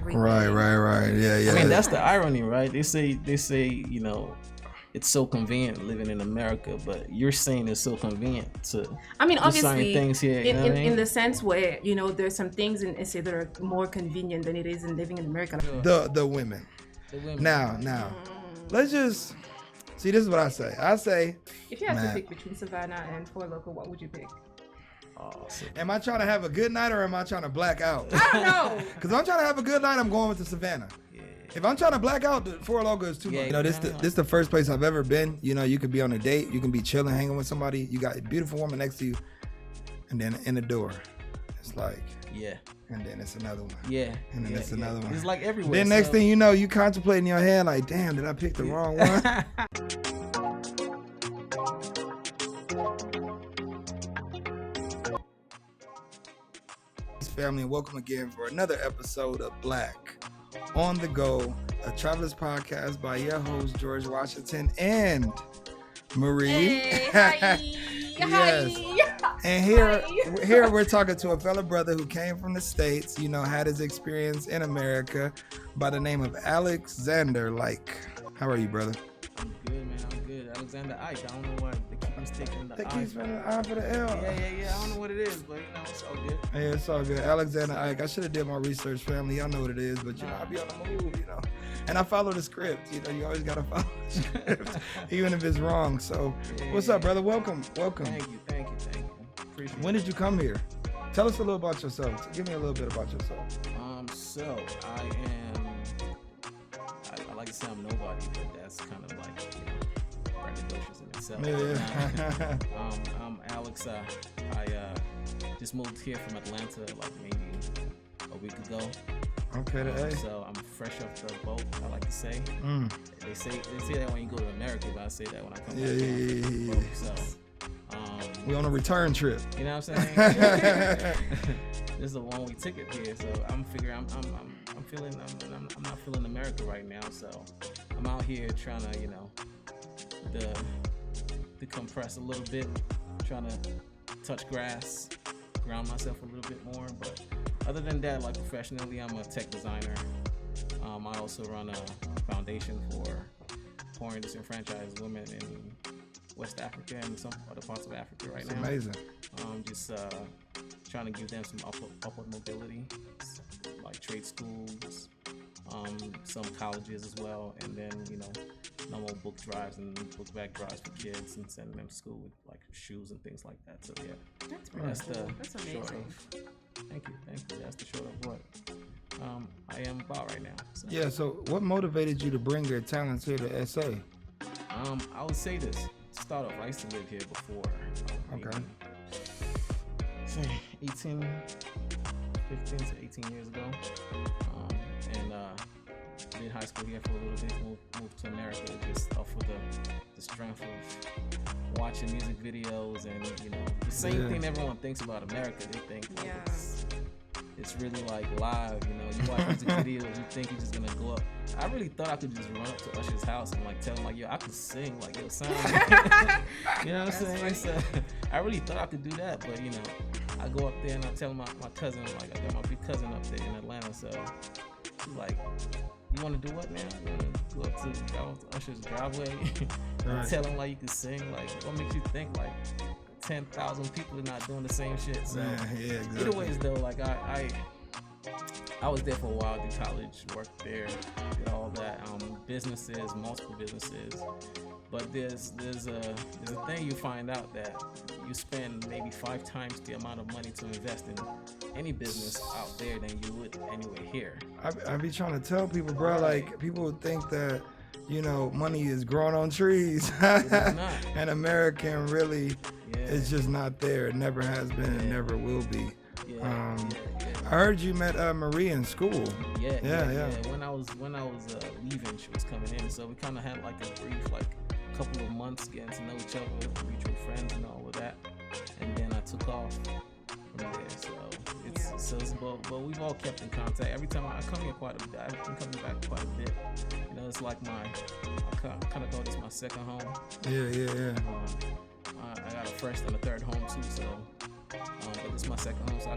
everything. Right. Yeah. I mean, that's the irony, right? They say, it's so convenient living in America, but you're saying it's so convenient to I mean, do certain obviously, things here. You know what I mean? in the sense where, there's some things in SA that are more convenient than it is in living in America. The women. Now, let's just see. This is what I say. I say, If you had to pick between Savannah and Four Loko, what would you pick? am I trying to have a good night or am I trying to black out? I don't know. Because if I'm trying to have a good night, I'm going with the Savannah. If I'm trying to black out, the Four Loko is too much. This the first place I've ever been. You could be on a date, you can be chilling, hanging with somebody. You got a beautiful woman next to you, and then in the door, it's like, and then it's another one. And then it's another one. It's like everywhere. Then next thing you know, you contemplate in your head like, damn, did I pick the wrong one? Family, and welcome again for another episode of Black on the Go, a Travelers podcast by your host George Washington and Marie. Hey, hi. Yes. And here we're talking to a fellow brother who came from the States, had his experience in America by the name of Alexander Like. How are you, brother? I'm good, man. I'm good. Alexander Ike. I don't know why they keep mistaking the I. They keep spelling the I for the L. Yeah. I don't know what it is, but it's all good. Yeah, it's all good. Alexander Ike. I should have did my research, family. Y'all know what it is, but I be on the move, And I follow the script. You always gotta follow the script, even if it's wrong. So, what's up, brother? Welcome. Thank you. Appreciate it. When did you come here? Tell us a little about yourself. Give me a little bit about yourself. So I am. I like to say I'm nobody, but that's kind of like braggadocious in itself. Yeah. I'm Alex. I just moved here from Atlanta like maybe a week ago. Okay. So I'm fresh off the boat, I like to say. They say that when you go to America, but I say that when I come back the boat. So we on a return trip. You know what I'm saying? This is a one-way ticket here, so I'm figuring I'm not feeling America right now, so I'm out here trying to decompress a little bit, trying to touch grass, ground myself a little bit more. But other than that, like professionally, I'm a tech designer. I also run a foundation for poor and disenfranchised women in West Africa and some other parts of Africa right now. Amazing. Just trying to give them some upward mobility, like trade schools, some colleges as well, and then normal book drives and book bag drives for kids and sending them to school with like shoes and things like that. So that's amazing. Short of. Thank you. That's the short of what I am about right now. So. Yeah. So what motivated you to bring your talents here to SA? I would say this. To start off, I used to live here before. Okay. Say 15 to 18 years ago. And did high school here for a little bit, moved to America just off of the strength of watching music videos and the same thing everyone thinks about America. They think it's really like live, you watch music videos, you think you're just gonna go up. I really thought I could just run up to Usher's house and like tell him like, yo, I could sing, like yo, sound. You know what I'm saying? So I really thought I could do that, but I go up there and I tell my cousin, like I got my big cousin up there in Atlanta, so he's like, you want to do what, man? You want to go up to Usher's driveway and tell him like you can sing? Like, what makes you think like 10,000 people are not doing the same shit? So exactly. Either ways though, like I was there for a while, did college, worked there, did all that, multiple businesses. But there's a thing you find out that you spend maybe 5 times the amount of money to invest in any business out there than you would anywhere here. I be trying to tell people, bro, like people think that money is growing on trees. It is not. And American really it's just not there. It never has been and never will be. I heard you met Marie in school. Yeah. When I was leaving, she was coming in, so we kind of had like a brief couple of months getting to know each other, mutual friends and all of that, and then I took off from there. So but we've all kept in contact. Every time I come here quite a bit, I've been coming back quite a bit. It's like I kind of call this my second home. Yeah. I got a first and a third home too, so but this is my second home, so I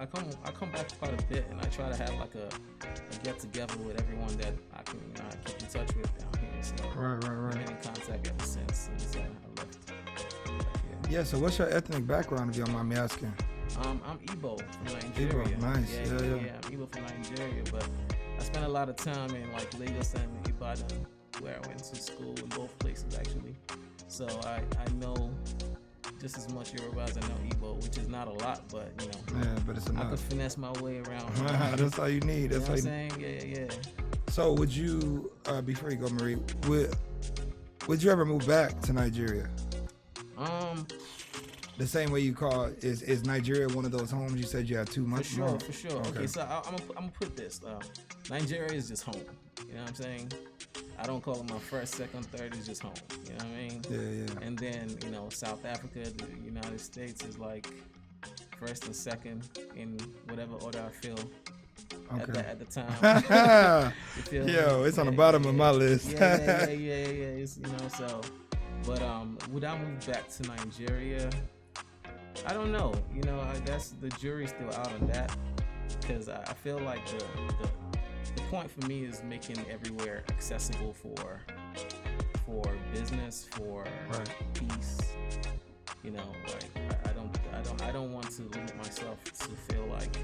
come back quite a bit, and I try to have like a get together with everyone that I can keep in touch with down here. So Right. I've been in contact ever since I left. Yeah. So what's your ethnic background, if you don't mind me asking? I'm Igbo from Nigeria. Igbo, nice. Yeah. I'm Igbo from Nigeria, but I spent a lot of time in like Lagos and Ibadan, where I went to school in both places actually. So I know just as much Yoruba as I know Igbo, which is not a lot, but you know, Yeah, but it's I enough. could finesse my way around. That's all you need. You That's know all what you I'm saying? Yeah. So would you, before you go, Marie, would you ever move back to Nigeria? The same way you call is Nigeria one of those homes you said you had 2 months? For sure. Okay, so I'm gonna put this. Nigeria is just home. You know what I'm saying? I don't call it my first, second, third. It's just home. You know what I mean? Yeah. And then South Africa, the United States is like first and second in whatever order I feel at the time. You feel Yo, me? it's on the bottom of my list. Yeah. It's, so. But would I move back to Nigeria? I don't know. I guess the jury's still out on that, because I feel like the point for me is making everywhere accessible for business, for peace. I don't want to limit myself to feel like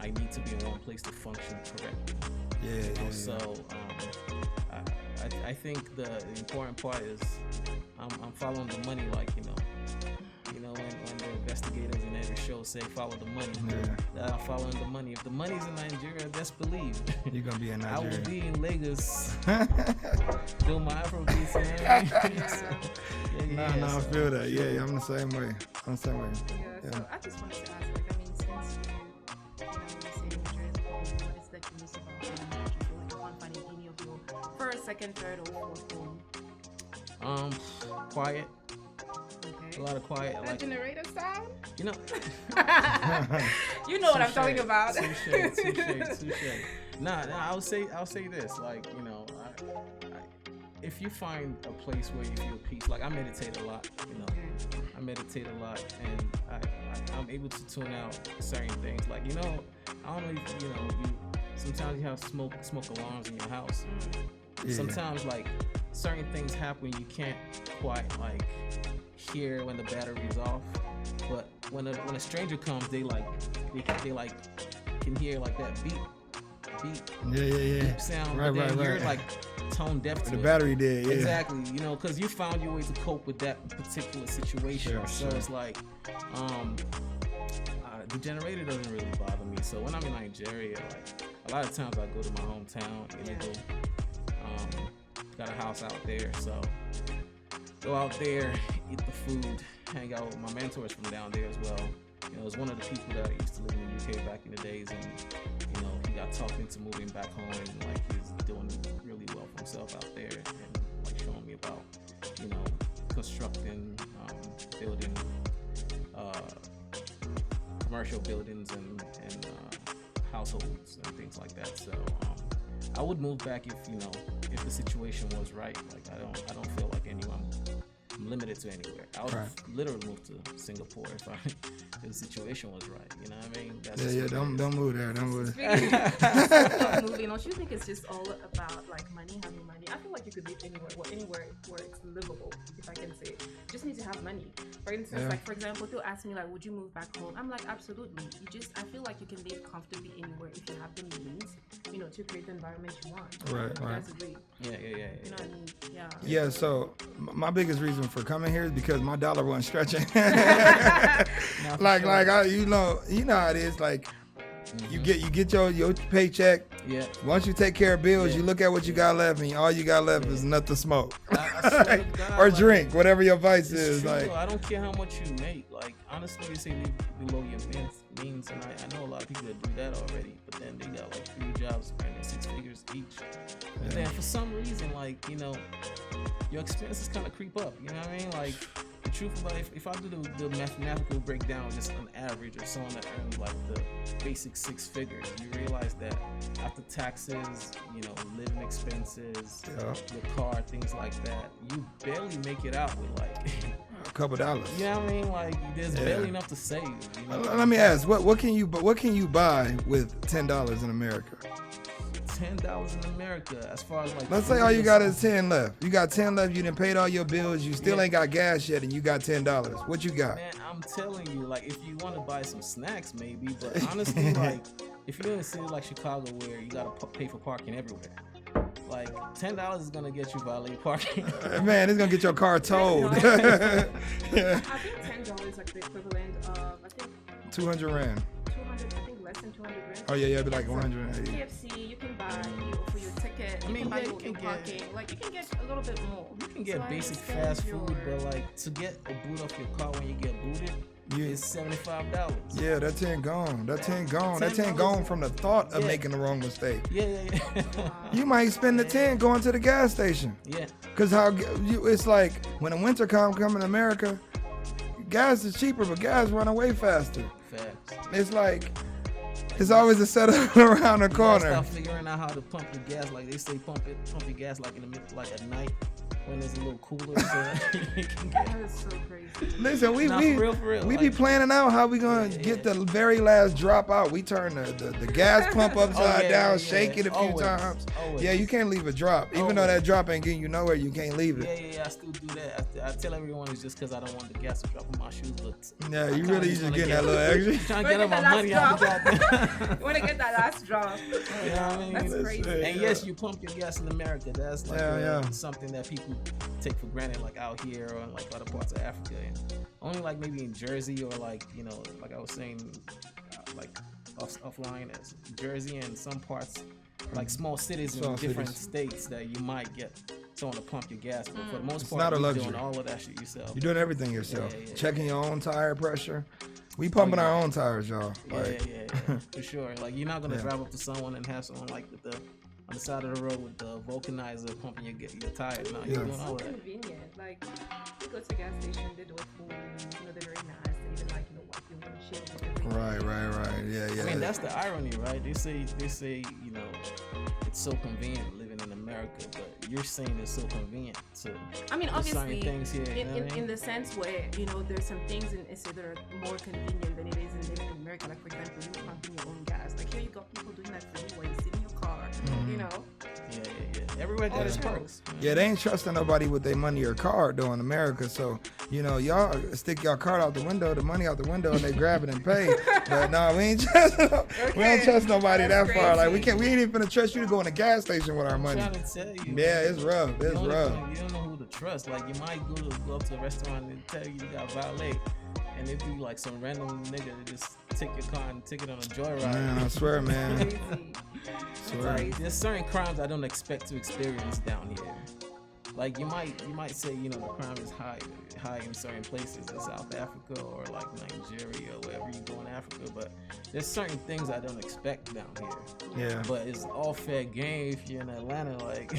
I need to be in one place to function correctly. Yeah. So I think the important part is I'm following the money, like when the investigators in every show say follow the money, that I'm following the money. If the money's in Nigeria, best believe You're gonna be in I Nigeria. will be in Lagos doing my Afrobeats and everything. I feel that. Yeah, I'm the same way. Yeah, so I just wanted to ask, since you say Nigeria, what is that you miss about home? Do you feel like you can't find in any of your first, second, third, or fourth home? Quiet. Okay. A lot of quiet. That generator sound? You know what I'm talking about. Touche. Nah, I'll say this. Like, if you find a place where you feel peace, like I meditate a lot, I meditate a lot, and I'm able to tune out certain things. Like, I don't know if you sometimes you have smoke alarms in your house. Yeah. Sometimes like certain things happen you can't quite like hear when the battery's off, but when a stranger comes, they can hear like that beep Yeah. sound, Right. but then you're like tone deaf to The it. battery did. Yeah. Exactly, because you found your way to cope with that particular situation. So it's like, the generator doesn't really bother me. So when I'm in Nigeria, like a lot of times I go to my hometown, got a house out there, so go out there, eat the food, hang out with my mentors from down there as well. It was one of the people that used to live in the UK back in the days, and he got talked into moving back home, and like he's doing really well for himself out there, and like showing me about constructing, building commercial buildings and households and things like that. So I would move back if the situation was right. Like I don't feel like I'm limited to anywhere. I would literally move to Singapore if the situation was right. You know what I mean? That's Don't move there. Don't move there. Moving, don't you think it's just all about like money, having money? I feel like you could live anywhere where it's livable, if I can say it. You just need to have money. For instance, like for example, they'll ask me like, would you move back home? I'm like, absolutely. I feel like you can live comfortably anywhere if you have the means, to create the environment you want. Right. You guys agree? Yeah. You know what I mean? Yeah. Yeah, so my biggest reason for coming here is because my dollar wasn't stretching. Like how it is. Like you get your paycheck. Yeah. Once you take care of bills, you look at what you got left, and all you got left is enough to smoke I swear to God, or like, drink, whatever your vice it's is. true, Like though. I don't care how much you make. Like honestly, they say live below your means, and I know a lot of people that do that already. But then they got like 3 jobs, earning 6 figures each. And then for some reason, like your expenses kind of creep up. You know what I mean? Like the truth about it, if I do the mathematical breakdown, just on average of someone that earns like the basic 6 figures, you realize that after taxes, living expenses, your car, things like that, you barely make it out with like a couple dollars. You know what I mean? Like there's barely enough to save. You know? Let me ask, what can you buy with $10 in America? $10 in America, as far as like. Let's say all you got is 10 left. You got 10 left. You done paid all your bills. You still ain't got gas yet, and you got $10. What you got? Man, I'm telling you, like if you want to buy some snacks, maybe. But honestly, like if you're in a city like Chicago where you gotta pay for parking everywhere, like $10 is gonna get you valet parking. Man, it's gonna get your car towed. I think $10 is like the equivalent of 200 rand. 200. I think less than 200 rand. Oh yeah, it'd be like 180. KFC, you can buy for your ticket. You can buy your parking. Like you can get a little bit more. You can get basic fast food, but like to get a boot off your car when you get booted. It's $75. Yeah, that 10 gone. That 10 gone. That 10 gone from the thought of making the wrong mistake. Yeah. You might spend the 10 going to the gas station. Yeah. Cause it's like when the winter come in America, gas is cheaper, but gas run away faster. Facts. It's like it's always a setup around the corner. Start figuring out how to pump your gas. Like they say, pump your gas like in the middle, like at night. When it's a little cooler, so you can get. That is so crazy. Listen, we for real. We be planning out how we gonna get the very last drop out. We turn the gas pump upside down, shake it a few times. Always. Yeah, you can't leave a drop. Even though that drop ain't getting you nowhere, you can't leave it. Yeah, I still do that. I tell everyone it's just because I don't want the gas to drop on my shoes, but yeah, you really just getting that little extra. Trying to get up my money out the goddamn. You want to get that last drop. You know what I mean? That's crazy. And yes, you pump your gas in America. That's like something that people take for granted, like out here or in like other parts of Africa, and only like maybe in Jersey or like like I was saying, like offline as Jersey and some parts like small cities in different states that you might get someone to pump your gas, but for the most part, you're doing all of that shit yourself. You're doing everything yourself. Checking your own tire pressure. We pumping our own tires, y'all. Yeah, for sure. Like you're not gonna drive up to someone and have someone like with the on the side of the road with the vulcanizer pumping your tires. No, you're doing all that. It's convenient. Like you go to the gas station, they do it for you. They're very nice. They even like wipe your windshield and everything. Right. Yeah. I mean that's the irony, right? They say it's so convenient living in America, but you're saying it's so convenient to. I mean, obviously, things here, in the sense where there's some things in SA that are more convenient than it is in living in America. Like for example, you pumping your own gas. Like here you got people doing that for you while you sit in your car. Yeah. Everywhere got its perks. Yeah, they ain't trusting nobody with their money or card though in America. So y'all stick your card out the window, the money out the window, and they grab it and pay. But no, we ain't trust. We don't trust nobody that far. Like we ain't even gonna trust you to go in a gas station with our money. I'm trying to tell you. Yeah, it's rough. It's rough. You don't know who to trust. Like you might go up to a restaurant and tell you got valet, and it be like some random nigga that just take your car and take it on a joyride. Man, I swear, man. Like, there's certain crimes I don't expect to experience down here. Like you might say the crime is high in certain places in South Africa or like Nigeria or wherever you go in Africa, but there's certain things I don't expect down here. Yeah. But it's all fair game if you're in Atlanta. Like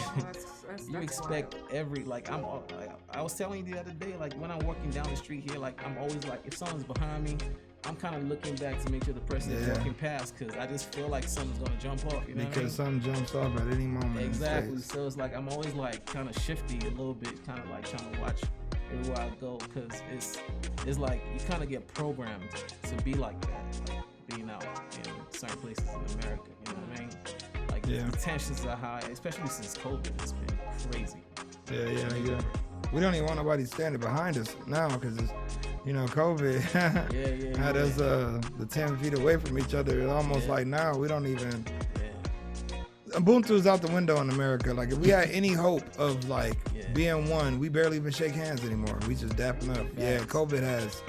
you expect I was telling you the other day, like when I'm walking down the street here, like I'm always like if someone's behind me, I'm kind of looking back to make sure the person is walking past because I just feel like something's gonna jump off. Because something jumps off at any moment. Exactly. So it's like I'm always like kind of shifty a little bit, kind of like trying to watch everywhere I go because it's like you kind of get programmed to be like that, like being out in certain places in America. You know what I mean? Like the tensions are high, especially since COVID. It's been crazy. Yeah. We don't even want nobody standing behind us now because it's. COVID had us the 10 feet away from each other. It's almost like now we don't even. Ubuntu's out the window in America. Like if we had any hope of like being one, we barely even shake hands anymore. We just dapping up. Yeah, COVID has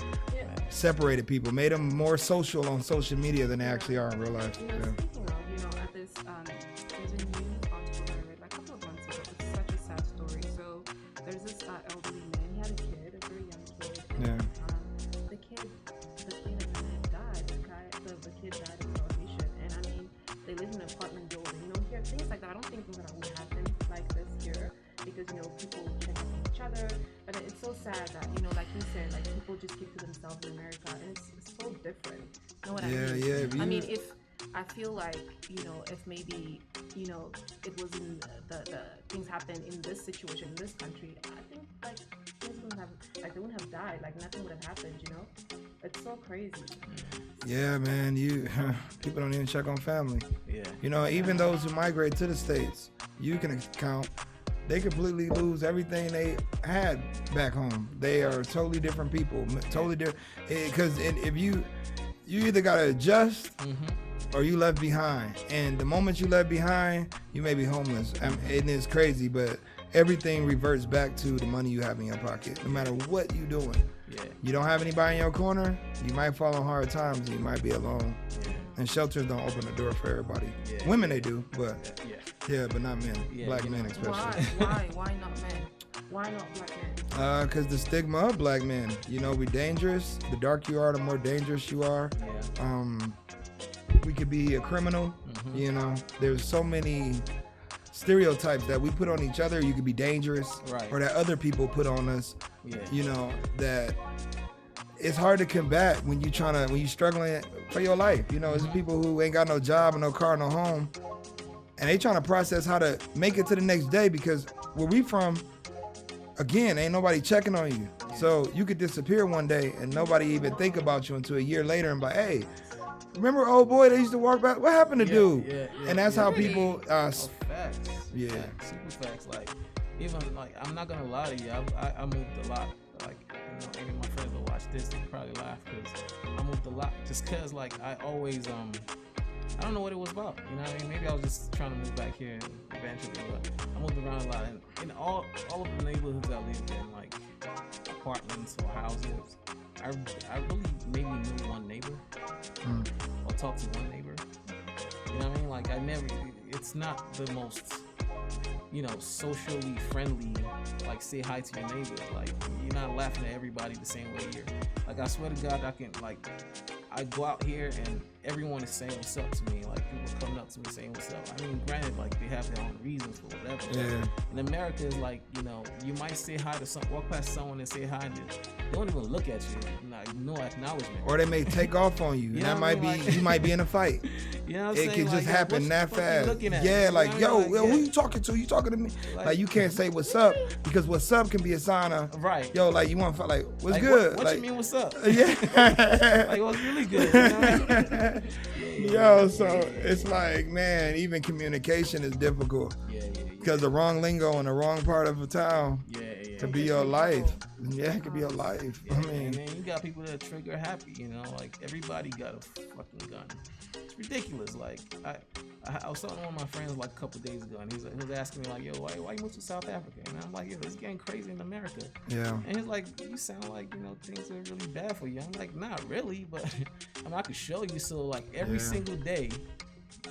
separated people, made them more social on social media than they actually are in real life. Speaking of, at this, there's a new article I read like a couple of months ago. It's such a sad story. So there's this elderly man. He had a kid, a very young kid. And, the kid died of starvation, and I mean, they live in an apartment building. Here things like that. I don't think that would happen like this here because people check up on each other. But it's so sad that like you said, like people just keep to themselves in America, and it's so different. You know what I mean? Yeah. I mean, if I feel like if maybe it was in the things happen in this situation in this country, I think like things would have like they wouldn't have died, like nothing would have happened, you know? It's so crazy. Yeah, man, people don't even check on family. Yeah. You know, even those who migrate to the States, you can count, they completely lose everything they had back home. They are totally different people, totally different. Because if you either got to adjust or you left behind. And the moment you left behind, you may be homeless. And it's crazy, but everything reverts back to the money you have in your pocket, no matter what you're doing. Yeah. You don't have anybody in your corner, you might fall on hard times, you might be alone. Yeah. And shelters don't open the door for everybody. Yeah. Women, they do, but but not men. Yeah, Black you men know. especially. Why not men? Why not black men? Because the stigma of black men, you know, we're dangerous. The darker you are, the more dangerous you are. Yeah. We could be a criminal. You know, there's so many stereotypes that we put on each other. You could be dangerous, Right. or that other people put on us. Yeah. You know, that it's hard to combat when you're struggling for your life. You know, it's people who ain't got no job and no car, no home, and they trying to process how to make it to the next day, because where we from, again, ain't nobody checking on you. So you could disappear one day and nobody even think about you until a year later and be like, hey, remember old boy that used to walk back? What happened to dude? And that's how people Facts. Yeah. Facts. Super facts. Like, even like, I'm not gonna lie to you. I moved a lot. Like, you know, any of my friends that watch this, they probably laugh because I moved a lot. Just cause like I always I don't know what it was about. You know what I mean? Maybe I was just trying to move back here eventually, but I moved around a lot. And in all of the neighborhoods I lived in, like apartments or houses, I really maybe knew one neighbor or talked to one neighbor. You know what I mean? Like it's not the most, you know, socially friendly, like say hi to your neighbors. Like you're not laughing at everybody the same way you're. Like I swear to God, I go out here and everyone is saying what's up to me. Like people coming up to me saying what's up. I mean, granted, like they have their own reasons for whatever. Yeah. In America, it's like, you know, you might say hi to walk past someone and say hi, and they don't even look at you. Like, no acknowledgement. Or they may take off on you. You And know that what might I be mean? Like- you might be in a fight. You know what I'm It saying? could just Like, happen what that the fuck you fast. looking at? Yeah, You like, know what I yo, mean? Like, who you talking to? You talking to me? Like you can't say what's up, because what's up can be a sign of, Right. yo, like you want to fight, like, what's Like, good? What like, you mean, what's up? Yeah. Like, what's really good? You know what I mean? Yo, so it's like, man, even communication is difficult, because the wrong lingo in the wrong part of a town could be your life. Yeah, it could be your life. Yeah, I mean, and then you got people that trigger happy, you know, like everybody got a fucking gun. It's ridiculous. Like I was talking to one of my friends like a couple days ago, and he was asking me like, yo, why you moved to South Africa? And I'm like, yo, it's getting crazy in America. yeah. And he's like, you sound like, you know, things are really bad for you. I'm like, not really, but I mean, I could show you. So like every single day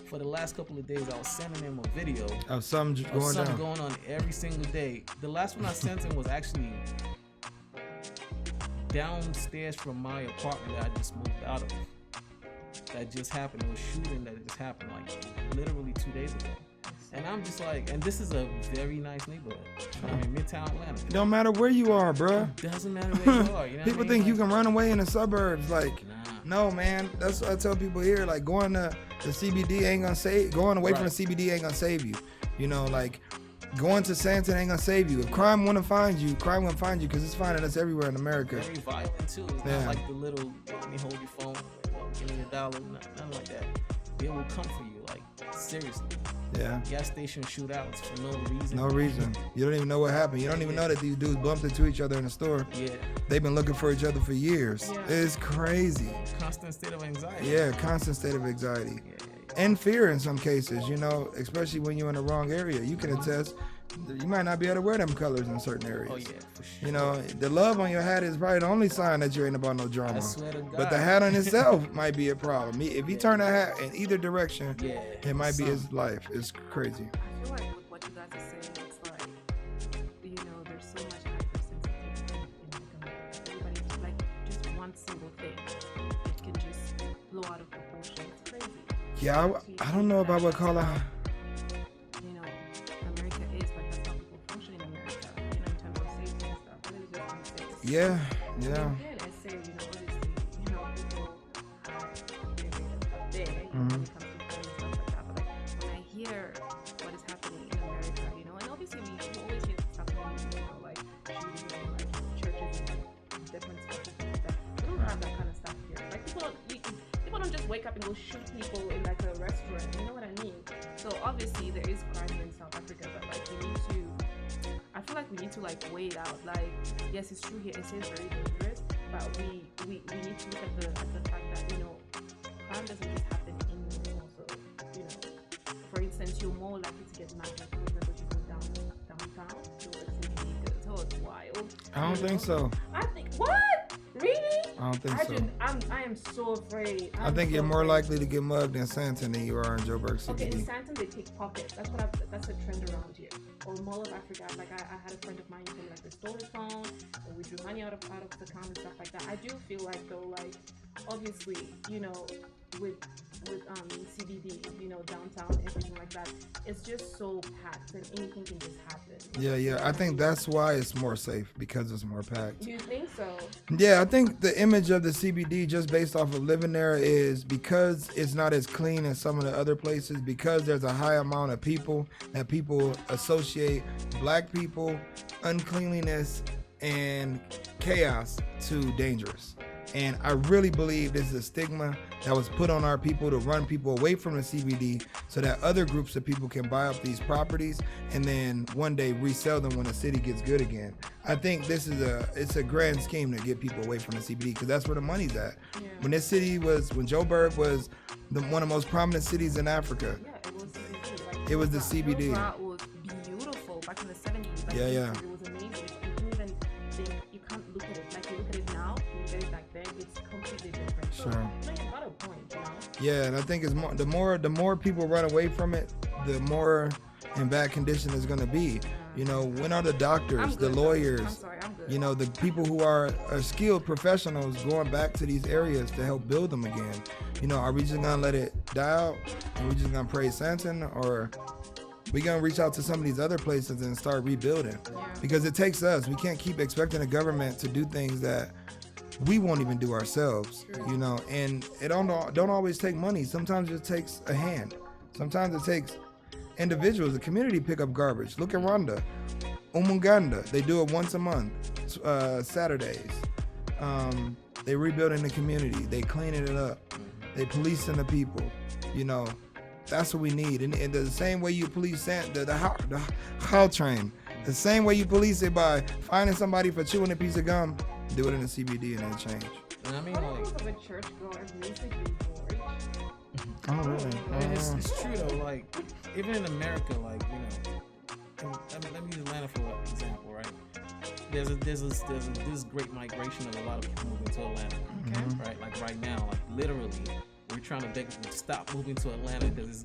for the last couple of days, I was sending him a video Of something of going something down. going on every single day. The last one I sent him was actually downstairs from my apartment that I just moved out of. That just happened. It was shooting that just happened like literally 2 days ago. And I'm just like, and this is a very nice neighborhood. I mean, Midtown Atlanta. It don't matter where you are, bruh. It doesn't matter where you are. You know People what I mean? think you Like, can run away in the suburbs. Like, nah. no, man. That's what I tell people here. Like, going to the CBD ain't gonna save. Going away from the CBD ain't gonna save you. You know, like going to Santa ain't gonna save you. If crime wanna find you, crime won't find you, because it's finding us everywhere in America. Very violent too. It's Yeah. not like the little, let me hold your phone, give me $1, nothing like that. They will come for you, like seriously. Yeah. Gas station shootouts for no reason. No reason. You don't even know what happened. You don't even know that these dudes bumped into each other in the store. Yeah. They've been looking for each other for years. Yeah. It's crazy. Constant state of anxiety. Yeah, constant state of anxiety. Yeah. And fear in some cases, you know, especially when you're in the wrong area. You can attest, you might not be able to wear them colors in certain areas. Oh yeah, for sure. You know, the love on your hat is probably the only sign that you ain't about no drama. I swear to God. But the hat on itself might be a problem. If you turn the hat in either direction, Yeah. it might be his life. It's crazy. I feel like with what you guys are saying, it's like, you know, there's so much hypersensitivity in like America. Everybody, like, just one single thing, it can just blow out of proportion. It's crazy. Yeah, I don't know about what color. You know, America is like, that's how people function in America, you know, in terms of safety and stuff. But it's just unsafe. Yeah, yeah. Again, I say, you know, obviously, you know, people are very up there, you know, when it comes to crime and stuff like that. But like, when I hear what is happening in America, you know, and obviously you always hear stuff happening, you know, like shootings in like churches and don't just wake up and go shoot people in like a restaurant. You know what I mean? So obviously there is crime in South Africa, but like we need to. I feel like we need to like weigh it out. Like, yes, it's true here. It is very dangerous, but we need to look at the fact that, you know, crime doesn't just happen anywhere. Also, you know, for instance, you're more likely to get mad like for example, you go downtown to the city because it's wild. I don't think so. I think what? Really? I don't think so. I am so afraid. I think you're more likely to get mugged in Sandton than you are in Joburg CBD. Okay, in Sandton they pickpockets. That's a trend around here. Or Mall of Africa. Like I had a friend of mine who told me like they stole his phone, or we drew money out of the account and stuff like that. I do feel like though, like obviously, you know, with CBD, you know, downtown, everything like that, it's just so packed and anything can just happen. Yeah. I think that's why it's more safe, because it's more packed. Do you think so? Yeah, I think the image of the CBD, just based off of living there, is because it's not as clean as some of the other places, because there's a high amount of people that people associate black people, uncleanliness, and chaos to dangerous. And I really believe this is a stigma that was put on our people to run people away from the CBD so that other groups of people can buy up these properties and then one day resell them when the city gets good again. I think it's a grand scheme to get people away from the CBD because that's where the money's at. Yeah. When Joburg was one of the most prominent cities in Africa. Yeah, it was the CBD. Like, it was the CBD. It was beautiful back in the 70s. Like, yeah. It was amazing. You can't look at it. Like you look at it now, you look at it back then, it's completely different. So, sure. You got a point, you know? Yeah, and I think it's the more people run away from it, the more in bad condition it's going to be. You know, when are the doctors, the lawyers, I'm good. You know, the people who are skilled professionals going back to these areas to help build them again? You know, are we just going to let it die out? Are we just going to praise Sandton? Or we going to reach out to some of these other places and start rebuilding? Yeah. Because it takes us. We can't keep expecting the government to do things that we won't even do ourselves, you know, and it don't always take money. Sometimes it takes a hand. Sometimes it takes individuals, the community pick up garbage. Look at Rwanda, Umuganda. They do it once a month, Saturdays. They rebuilding the community. They cleaning it up. They policing the people. You know, that's what we need. And the same way you police the how train, the same way you police it by finding somebody for chewing a piece of gum, do it in the CBD and it'll change. I mean, like, of a church goer basically George. Oh, really? I mean, it's true though. Like, even in America, like, you know, let me use Atlanta for example, right? There's this great migration of a lot of people moving to Atlanta, right? Like right now, like literally, we're trying to beg people to stop moving to Atlanta because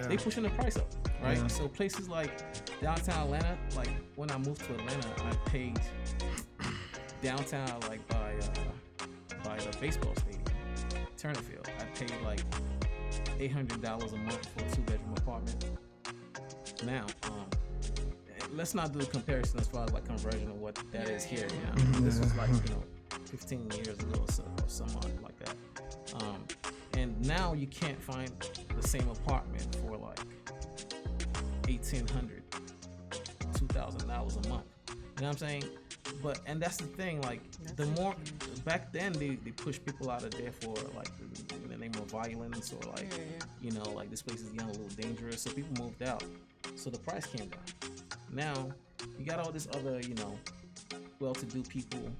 they pushing the price up, right? Yeah. So places like downtown Atlanta, like when I moved to Atlanta, I paid downtown, like by the baseball stadium, Turner Field. I paid like $800 a month for a 2-bedroom apartment. Now, let's not do a comparison as far as like conversion of what that is here. You know? This was like 15 years ago or something like that. And now you can't find the same apartment for like $1,800, $2,000 a month. You know what I'm saying? And that's the thing, like the more back then they push people out of there for like in the name of violence or like you know, like this place is getting a little dangerous, so people moved out, so the price came down. Now you got all this other, you know, well-to-do people,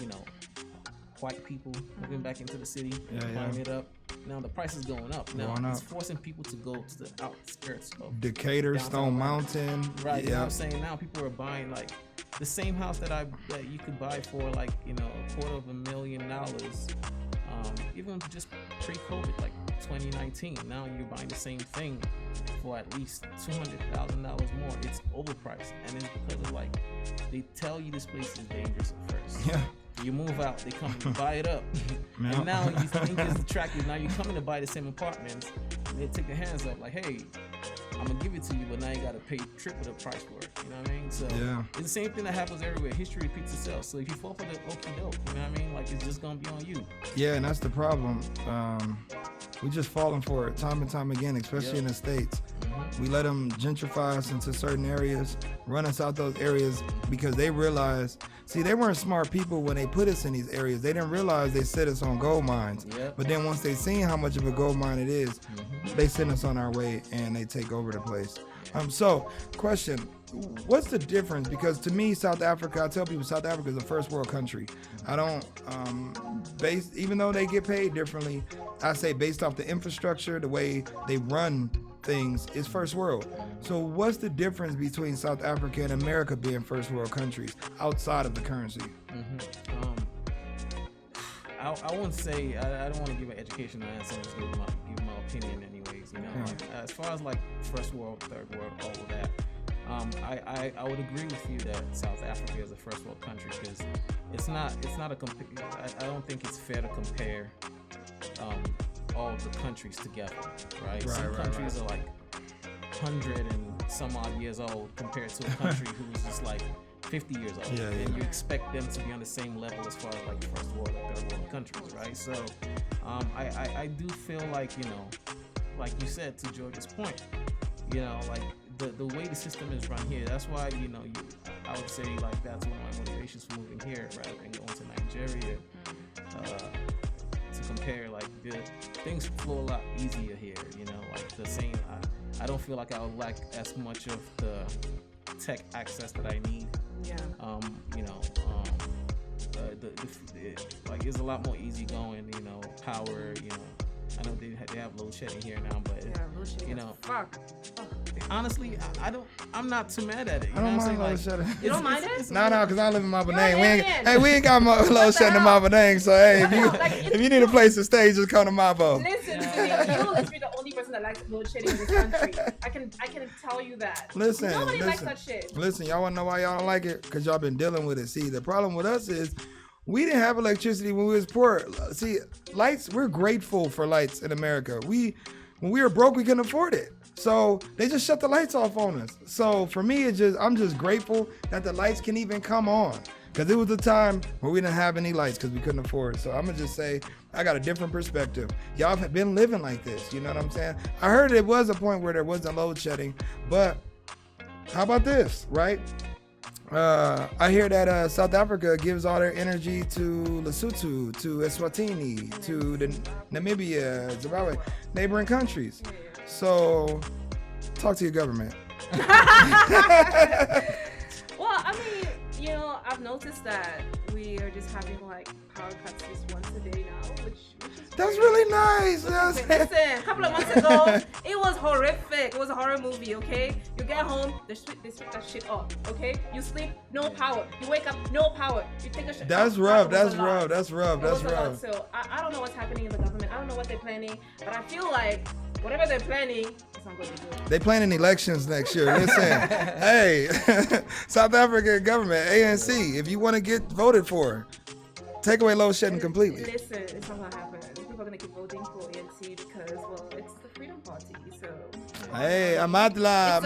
you know, white people moving back into the city, buying it up. Now the price is going up. Now it's forcing people to go to the outskirts of Decatur, Stone Mountain. Right. You know what I'm saying? Now people are buying like the same house that you could buy for like, you know, $250,000, even just pre-COVID, like 2019. Now you're buying the same thing for at least $200,000 more. It's overpriced, and it's because of like they tell you this place is dangerous at first. Yeah. You move out, they come and buy it up, and now you think it's attractive. Now you're coming to buy the same apartments, and they take their hands up like, hey, I'm gonna give it to you, but now you gotta pay triple the price for it. You know what I mean? So it's the same thing that happens everywhere. History repeats itself. So if you fall for the okie doke, you know what I mean? Like it's just gonna be on you. Yeah, and that's the problem. We just falling for it time and time again, especially in the States. We let them gentrify us into certain areas, run us out those areas because they realize, see, they weren't smart people when they put us in these areas. They didn't realize they set us on gold mines. Yep. But then once they seen how much of a gold mine it is, they send us on our way and they take over the place. So, question, what's the difference? Because to me, South Africa, I tell people South Africa is a first world country. I don't, even though they get paid differently, I say based off the infrastructure, the way they run things, is first world. So what's the difference between South Africa and America being first world countries outside of the currency? I wouldn't say, I don't want to give an educational answer, I'm just give my opinion anyways, you know. Like, as far as like first world, third world, all of that, I would agree with you that South Africa is a first world country because it's not I don't think it's fair to compare all of the countries together, right? Some countries are like 100 and some odd years old compared to a country who's just like 50 years old, and you expect them to be on the same level as far as like first world or third world countries, right? So I do feel like, you know, like you said, to George's point, you know, like the way the system is run here, that's why, you know, I would say like that's one of my motivations for moving here rather than going to Nigeria, to compare. Like the things flow a lot easier here, you know, like the same, I don't feel like I would lack as much of the tech access that I need. You know, like it's a lot more easygoing, you know, power, you know. I know they have load shedding here now, but you know, honestly, I'm not too mad at it. You I don't know mind load like, shedding. You don't mind it? No, because I live in Maboneng. We ain't got load shedding in Maboneng, so hey, if you need a place to stay, just come to Mabo. Listen to me, you're literally the only person that likes load shedding in this country. I can tell you that. Nobody likes that shit. Listen, y'all wanna know why y'all don't like it? Because y'all been dealing with it. See, the problem with us is we didn't have electricity when we was poor. See, lights, we're grateful for lights in America. When we were broke, we couldn't afford it. So they just shut the lights off on us. So for me, I'm just grateful that the lights can even come on. Because it was a time where we didn't have any lights because we couldn't afford it. So I'm going to just say, I got a different perspective. Y'all have been living like this. You know what I'm saying? I heard it was a point where there wasn't load shedding. But how about this, right? I hear that South Africa gives all their energy to Lesotho, to Eswatini, to the Namibia, Zimbabwe, neighboring countries. So, talk to your government. Well, I mean, you know, I've noticed that we are just having like power cuts just once a day now, which is that's really nice. Listen, a couple of months ago, it was horrific. It was a horror movie, okay? You get home, they switch that shit off, okay? You sleep, no power. You wake up, no power. You take a shit. That's rough. That's rough. So I don't know what's happening in the government. I don't know what they're planning, but I feel like whatever they're planning, it's not going to be good. They planning elections next year. Listen, hey, South Africa government, ANC, if you want to get voted for, take away load shedding completely. Listen, it's not going to happen. People are going to keep voting for ANC because, well, it's the Freedom Party, so. Hey, Amadla.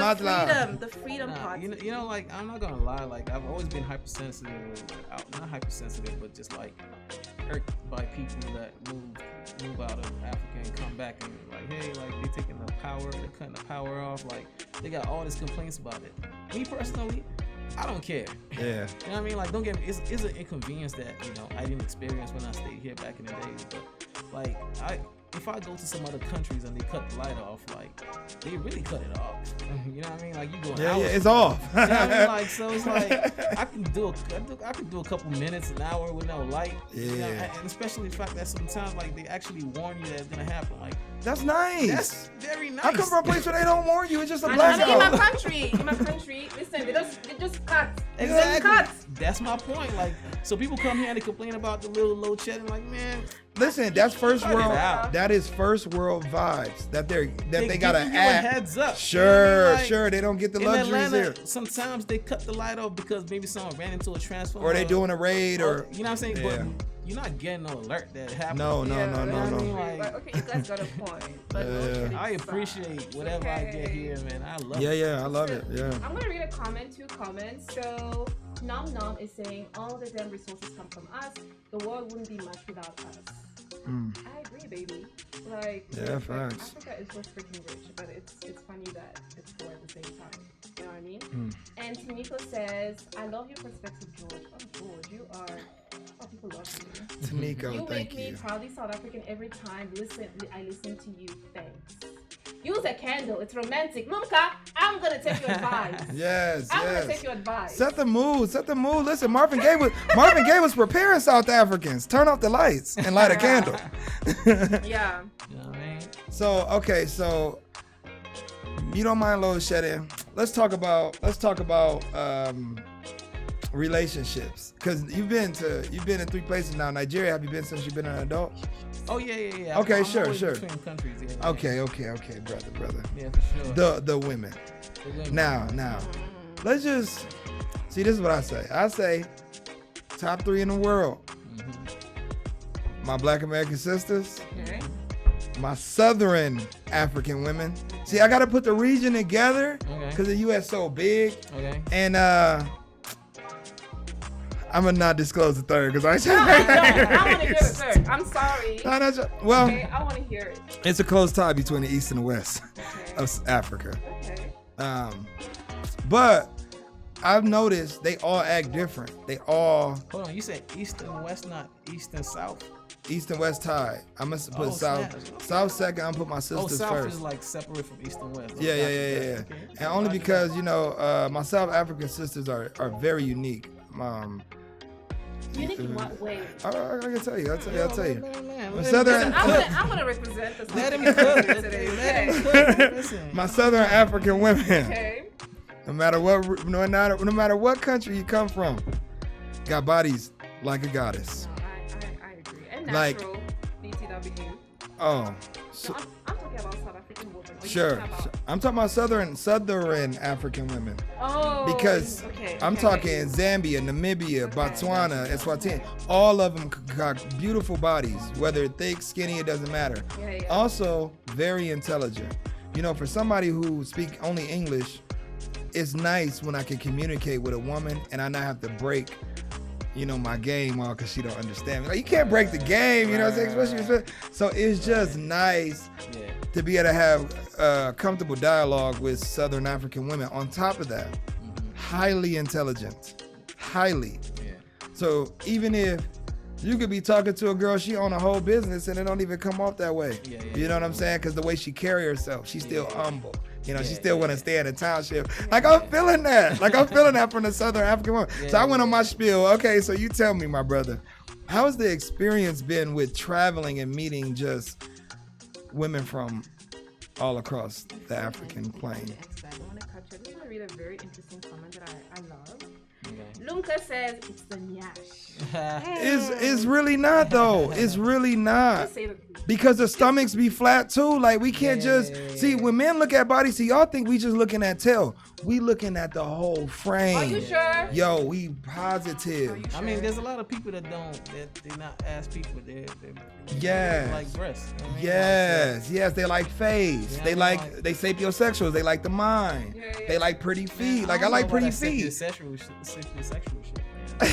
It's the Freedom Party. You know, like, I'm not going to lie, like, I've always been hypersensitive, not hypersensitive, but just like hurt by people that move out of Africa and come back and like, hey, like they taking the power, they're cutting the power off, like they got all these complaints about it. Me personally, I don't care. Yeah. You know what I mean? Like, don't get me, it's an inconvenience that, you know, I didn't experience when I stayed here back in the days, but like if I go to some other countries and they cut the light off, like they really cut it off. You know what I mean? Like you go, yeah, it's off. You know what I mean? Like, so it's like I can do a couple minutes, an hour with no light. Yeah. You know, and especially the fact that sometimes like they actually warn you that it's gonna happen. Like that's nice. That's very nice. I come from a place where they don't warn you. It's just a blackout. blackout. In my country, listen, they just cut. Exactly. Cut. That's my point. Like, so people come here and they complain about the little load shedding. Like, man, listen, that's first world. Out. That is first world vibes. That they gotta give you add. A heads up. Sure, like, sure. They don't get the luxuries Atlanta, here. Sometimes they cut the light off because maybe someone ran into a transformer. Or they doing a raid, or you know what I'm saying. Yeah. But you're not getting no alert that happened. No. Like, okay, you guys got a point. But I appreciate whatever I get here, man. I love it. Yeah, I love it. Yeah. I'm gonna read two comments. So Nom Nom is saying all the damn resources come from us. The world wouldn't be much without us. I agree, baby. Like, Yeah, facts. Africa is so freaking rich, but it's funny that it's poor at the same time. You know what I mean? And Timiko says, I love your perspective, George. Oh, George, you are... Oh, people love you. Timiko, You thank make me you. proudly South African every time I listen to you. Thanks. Use a candle. It's romantic. Lumka, I'm going to take your advice. Yes, I'm going yes. to take your advice. Set the mood. Set the mood. Listen, Marvin Gaye was preparing South Africans. Turn off the lights and light a candle. Yeah. You know what I mean? So, okay, so you don't mind Lil Shedding. Let's talk about relationships. Cause you've been in 3 places now. Nigeria, have you been since you've been an adult? Oh yeah. Okay, I'm sure. Between countries, yeah. Okay, brother. Yeah, for sure. The women. The women. Now, let's just see. This is what I say. I say top 3 in the world. My Black American sisters. Okay. My Southern African women. See, I gotta put the region together Okay. because the U.S. so big. Okay. And I'm gonna not disclose the third because I No, I want to hear the third. I'm sorry. Well, Okay, I want to hear it. it's a close tie between the East and the West Okay. of Africa. Okay. But I've noticed they all act different. They all Hold on, you said East and West, not East and South? East and West tied. I must put Oh, South. snap. South second. I'm put my Oh, sisters South first. is like separate from East and West. Yeah. Okay. And only because my South African sisters are very unique. Unique in what way? I can tell you. I'll tell you. Man, My Southern, I'm gonna represent the let him South cook. today. Let him Okay. cook. Listen. my Southern African women. Okay. No matter what country you come from, got bodies like a goddess. No, I agree. And Like- natural BTW. Oh, So I'm talking about South African women. Or you sure. talking about- I'm talking about Southern African women. Oh. Because okay, I'm okay. talking Zambia, Namibia, Botswana, Eswatini. All of them got beautiful bodies, whether thick, skinny, it doesn't matter. Yeah. Also, very intelligent. You know, for somebody who speak only English, it's nice when I can communicate with a woman and I not have to break, my game all because she don't understand me. Like, you can't break the game, you know what I'm saying? Especially, so it's just nice Yeah. to be able to have comfortable dialogue with Southern African women. On top of that, highly intelligent, highly. Yeah. So even if you could be talking to a girl, she own a whole business and it don't even come off that way. Yeah, You know what I'm saying? Because the way she carry herself, she's still humble. She Yeah, still want to stay in the township. Like, I'm feeling that. Like, I'm feeling that from the Southern African woman. So I went on my spiel. Okay, so you tell me, my brother, how's the experience been with traveling and meeting just women from all across the African plain? I want to capture. I just want to read a very interesting comment that I love. Okay. Lumka says it's the nyash. It's really not, though. It's really not. Just say the Because the stomachs be flat too. Like, we can't see, when men look at bodies, see, y'all think we just looking at tail. We looking at the whole frame. Are you sure? Yo, we positive. I mean, there's a lot of people that they're not ass people. They're Yes. like breasts. You know what I mean? Yes, they like face. Yeah, They I like, they sapiosexuals. They like the mind. Yeah. They like pretty feet. Man, Like, I don't like know pretty about that feet. Sexual shit. I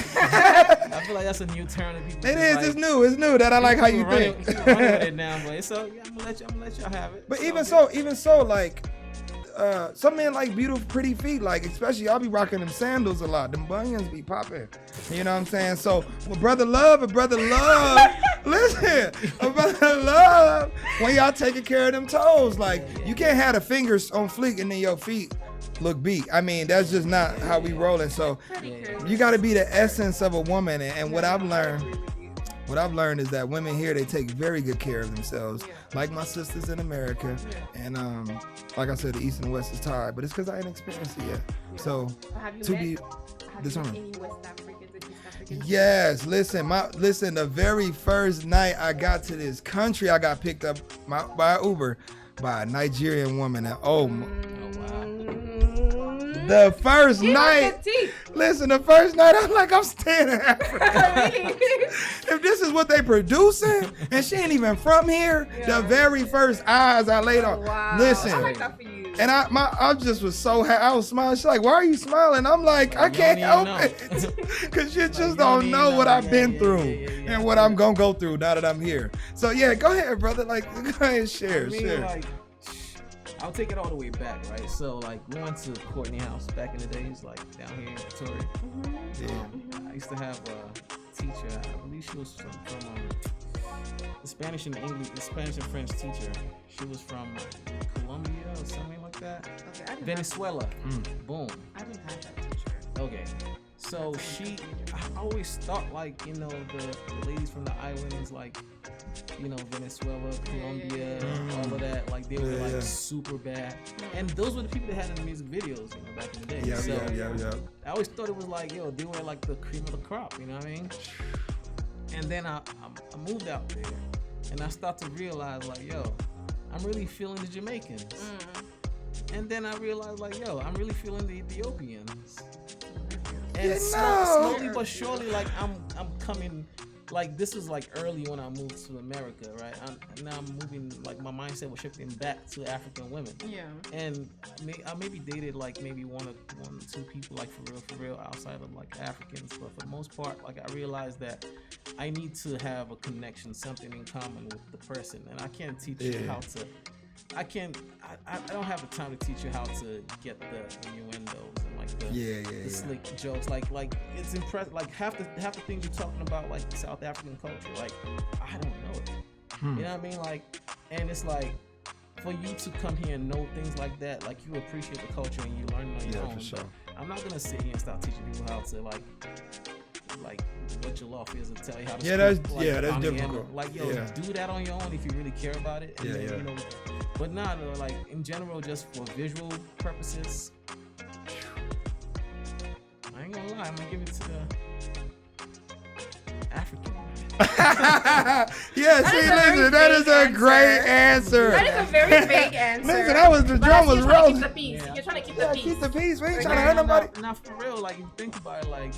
feel like that's a new term that people. It just is. like, It's new. It's new that I like how you people think. running with it now, but it's so yeah, I'm gonna let y'all have it. But It's even so, like, some men like beautiful, pretty feet. Like, especially y'all be rocking them sandals a lot. Them bunions be popping. You know what I'm saying? So, a brother love, listen, a brother love when y'all taking care of them toes. Like, you can't have the fingers on fleek and then your feet look beat. I mean, that's just not how we rolling. So, you got to be the essence of a woman. And what I've learned is that women here, they take very good care of themselves, like my sisters in America. And like I said, the East and West is tied, but it's because I ain't experienced it yet. So to be determined. Any West Africans and East Africans? Yes, listen. The very first night I got to this country, I got picked up by Uber by a Nigerian woman. And the first night. Listen, the first night I'm like, I'm staying in Africa. If this is what they producing, and she ain't even from here, the very first eyes I laid on. Wow. Listen, I like that for you. And I just was so happy. I was smiling. She's like, "Why are you smiling?" I'm like, "I can't help it," because you just don't know what I've been through and what I'm gonna go through now that I'm here. So yeah, go ahead, brother. Like, go ahead and share. Like, I'll take it all the way back, right? So like, we went to Courtney House back in the days, like down here in Victoria. I used to have a teacher. I believe she was from the Spanish and French teacher. She was from Colombia or something like that. Okay, Venezuela. Boom. I didn't have that teacher. Okay. So I always thought like, you know, the ladies from the islands, like, you know, Venezuela, Colombia, all of that, like they were like super bad. And those were the people that had in the music videos, you know, back in the day. Yeah. I always thought it was like, yo, they were like the cream of the crop, you know what I mean? And then I moved out there and I started to realize like, yo, I'm really feeling the Jamaicans. And then I realized like, yo, I'm really feeling the Ethiopians. And slowly but surely, like I'm coming, like this was like early when I moved to America, right? Now I'm moving, like my mindset was shifting back to African women. Yeah. And I maybe dated like maybe one or two people like for real outside of like Africans, but for the most part, like I realized that I need to have a connection, something in common with the person, and I can't teach you how to. I don't have the time to teach you how to get the innuendos and like the slick jokes. Like it's impressive. Like half the things you're talking about, like South African culture, like I don't know it. You know what I mean? Like, and it's like for you to come here and know things like that, like you appreciate the culture and you learn on your own. For sure. I'm not gonna sit here and start teaching people how to like what your law is and tell you how to that's difficult. Like, yo, do that on your own if you really care about it. And then, you know, but not like in general, just for visual purposes. I ain't gonna lie, I'm gonna give it to the African. Listen, that is a great answer. That is a very vague answer. Listen, the drum was rolling. You're trying to keep the peace. Keep the peace. We ain't trying to hurt nobody. Now, for real, like, if you think about it, like,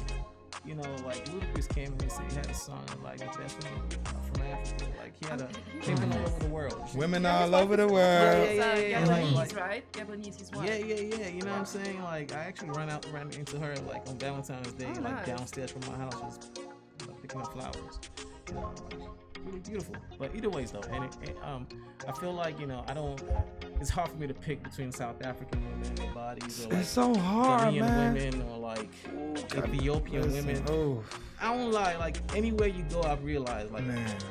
you know, like Ludacris came and he said he had a song like the best women from Africa. Like he had women all over the world. Women all over the world. Gabonese, right? Gabonese is one. Yeah. You know what I'm saying? Like I actually ran into her like on Valentine's Day, like downstairs from my house, just picking up flowers. You know, like, really beautiful. But either ways though, and I feel like, you know, it's hard for me to pick between South African women and their bodies, or like it's so hard, Ghanaian man. women, or like Ethiopian women. I won't lie, like anywhere you go, I've realized like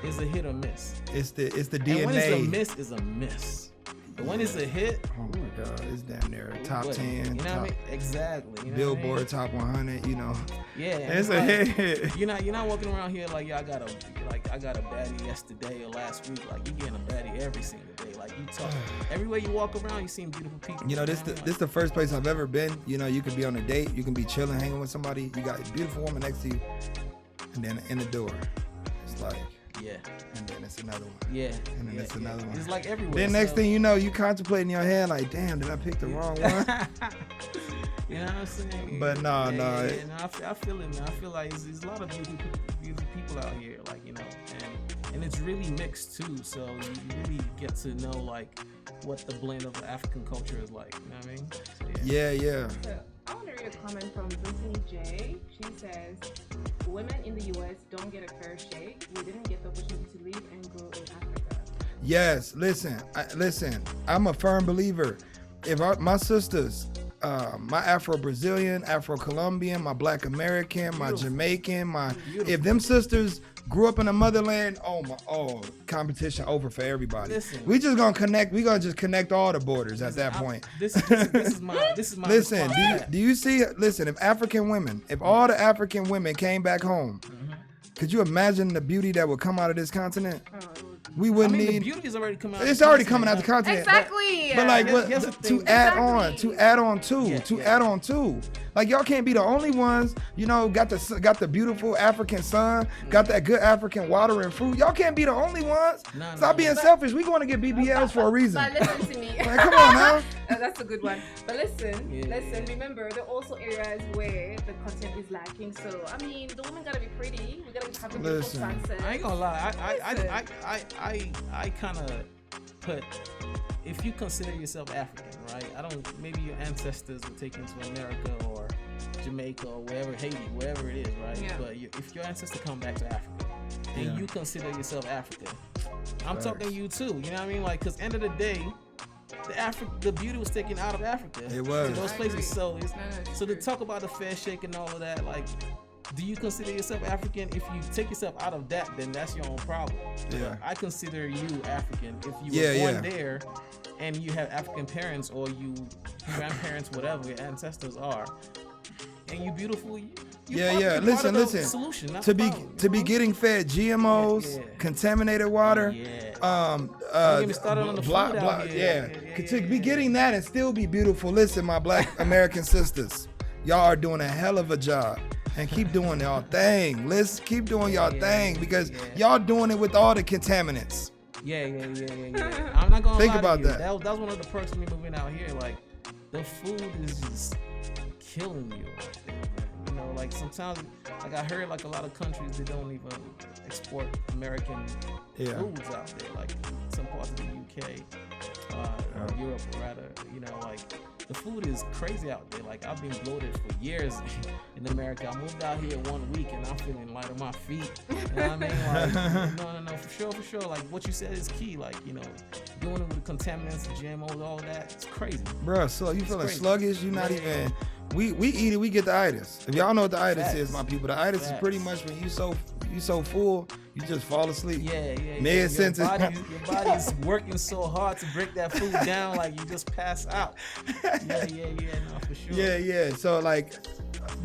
it's a hit or miss. It's the DNA. And when it's a miss, it's a miss. But when it's a hit, oh my God, it's damn near top 10. You know what I mean? Exactly. You know Billboard top 100. You know. Yeah. It's a hit. You're not walking around here like, yeah, I got a baddie yesterday or last week. Like you getting a baddie every single day. Like you talk everywhere you walk around, you see beautiful people. You know, this the first place I've ever been. You know, you could be on a date, you can be chilling, hanging with somebody. You got a beautiful woman next to you, and then in the door, it's like. Yeah. And then it's another one. Yeah. And then it's another one. It's like everywhere. Then next thing you know, you contemplating in your head like, damn, did I pick the wrong one? You know what I'm saying? But no. I feel it, man. I feel like there's a lot of beautiful people out here, like, you know, and it's really mixed too. So you really get to know like what the blend of African culture is like. You know what I mean? So, yeah. So, I want to read a comment from Brittany J. She says, women in the U.S. don't get a fair shake. We didn't get the opportunity to live and grow in Africa. Yes, listen, I'm a firm believer. If my sisters, my Afro-Brazilian, Afro-Colombian, my Black American, my Jamaican, if them sisters grew up in the motherland, competition over for everybody. Listen, we just gonna connect. We gonna just connect all the borders at that point. This is my. Listen, do you see? Listen, if all the African women came back home, could you imagine the beauty that would come out of this continent? We wouldn't need. The beauty is already coming out. It's already coming out the continent. Exactly. But like, to add on to, like y'all can't be the only ones. You know, got the beautiful African sun, got that good African water and fruit. Y'all can't be the only ones. Stop being selfish. We going to get BBLs for a reason. But listen to me. Like, come on now. That's a good one. But listen. Remember, there are also areas where the content is lacking. So I mean, the women gotta be pretty. We gotta have a beautiful sunset. I ain't gonna lie. I kind of But if you consider yourself African, right? Maybe your ancestors were taken to America or Jamaica or wherever, Haiti, wherever it is, right? Yeah. But if your ancestors come back to Africa, then you consider yourself African. I'm talking you too, you know what I mean? Like, cause end of the day, the beauty was taken out of Africa. It was. To those places. So No, to talk about the fair shake and all of that, like, do you consider yourself African? If you take yourself out of that, then that's your own problem. Yeah. I consider you African. If you were born there and you have African parents or you grandparents, whatever your ancestors are, and you beautiful, Listen. Solution, not to the be problem, to be getting fed GMOs, contaminated water, Don't get me started on the food out here. To be getting that and still be beautiful. Listen, my Black American sisters, y'all are doing a hell of a job. And keep doing y'all thing. Let's keep doing y'all thing because y'all doing it with all the contaminants. Yeah. I'm not gonna think lie about to you. that. That was one of the perks of me moving out here. Like, the food is just killing you out there, man. You know, like sometimes, like I heard, like a lot of countries they don't even export American foods out there. Like some parts of the UK, or Europe, rather. You know, like. The food is crazy out there. Like, I've been bloated for years in America. I moved out here 1 week and I'm feeling light on my feet. You know what I mean? Like, no, for sure. Like, what you said is key. Like, you know, doing it with contaminants, GMOs, all that. It's crazy. Bro, so you feeling sluggish? You not even. We eat it. We get the itis. If y'all know what the itis is, my people, the itis is pretty much when you so full, you just fall asleep. Yeah. Mid-sentence. Your body's working so hard to break that food down, like you just pass out. Yeah, no, for sure. Yeah. So, like,